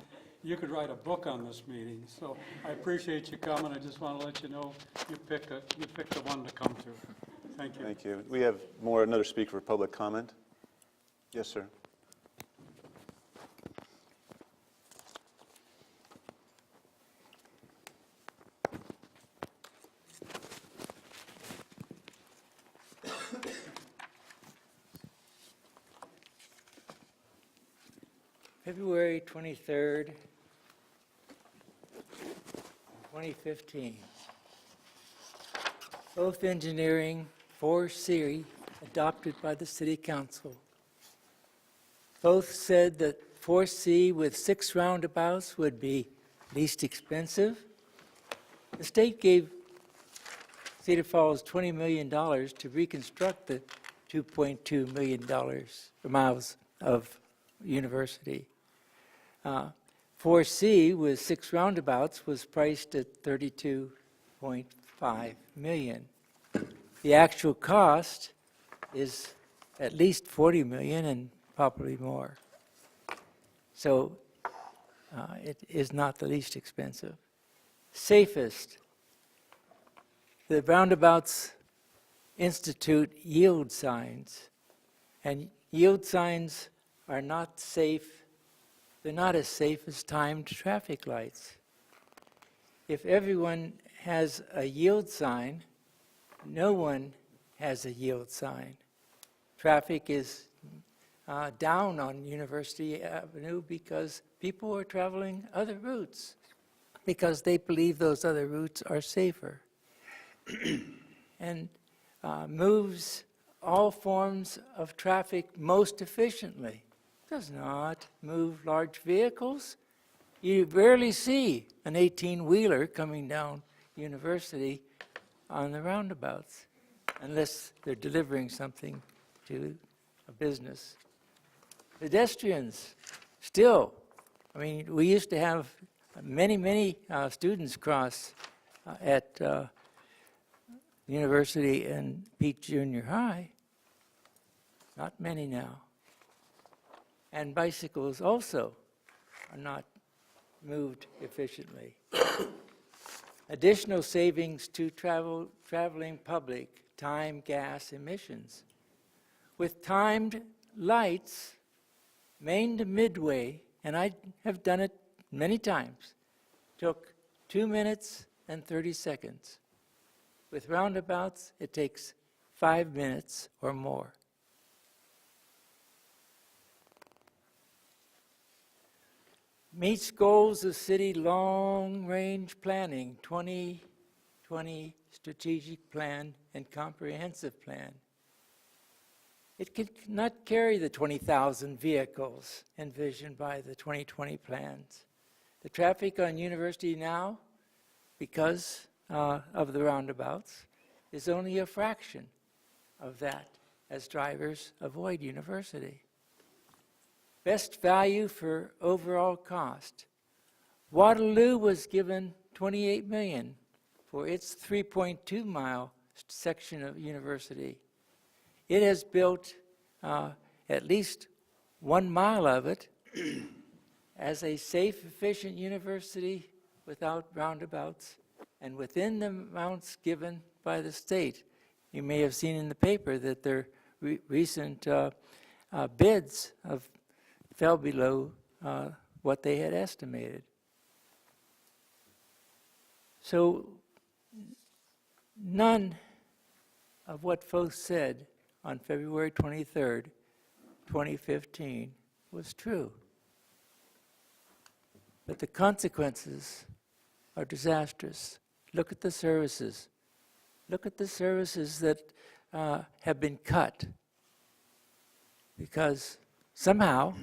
You could write a book on this meeting, so I appreciate you coming. I just want to let you know you picked the one to come to. Thank you. Thank you. We have another speaker for public comment. Yes, sir. February 23rd, 2015. Both engineering 4C adopted by the City Council. Both said that 4C with 6 roundabouts would be least expensive. The state gave Cedar Falls $20 million to reconstruct the $2.2 million miles of university. 4C with 6 roundabouts was priced at $32.5 million. The actual cost is at least $40 million and probably more. So it is not the least expensive. Safest. The roundabouts institute yield signs, and yield signs are not safe. They're not as safe as timed traffic lights. If everyone has a yield sign, no one has a yield sign. Traffic is down on University Avenue because people are traveling other routes because they believe those other routes are safer. And moves all forms of traffic most efficiently. Does not move large vehicles. You rarely see an 18-wheeler coming down University on the roundabouts unless they're delivering something to a business. Pedestrians, still, I mean, we used to have many students cross at University and Pete Junior High. Not many now. And bicycles also are not moved efficiently. Additional savings to traveling public, time, gas, emissions. With timed lights, Main to Midway, and I have done it many times, took 2 minutes and 30 seconds. With roundabouts, it takes 5 minutes or more. Meets goals of city long-range planning, 2020 strategic plan and comprehensive plan. It could not carry the 20,000 vehicles envisioned by the 2020 plans. The traffic on University now, because of the roundabouts, is only a fraction of that as drivers avoid University. Best value for overall cost. Waterloo was given $28 million for its 3.2-mile section of University. It has built at least 1 mile of it as a safe, efficient university without roundabouts and within the amounts given by the state. You may have seen in the paper that their recent bids fell below what they had estimated. So none of what folks said on February 23rd, 2015 was true. But the consequences are disastrous. Look at the services. Look at the services that have been cut because somehow,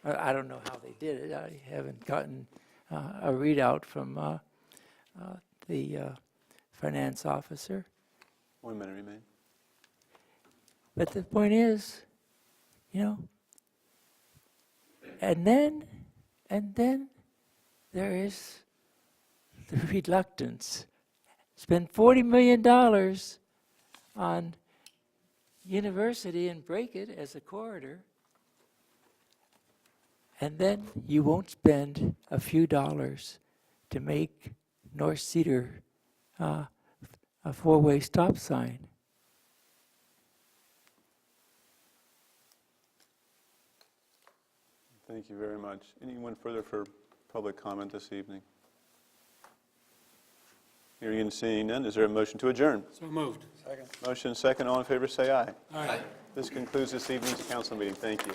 I don't know how they did it, I haven't gotten a readout from the finance officer. 1 minute remain. But the point is, you know, and then there is the reluctance. Spend $40 million on university and break it as a corridor, and then you won't spend a few dollars to make North Cedar a four-way stop sign. Thank you very much. Anyone further for public comment this evening? Hearing and seeing none, is there a motion to adjourn? So moved. Motion second, all in favor say aye. Aye. This concludes this evening's council meeting. Thank you.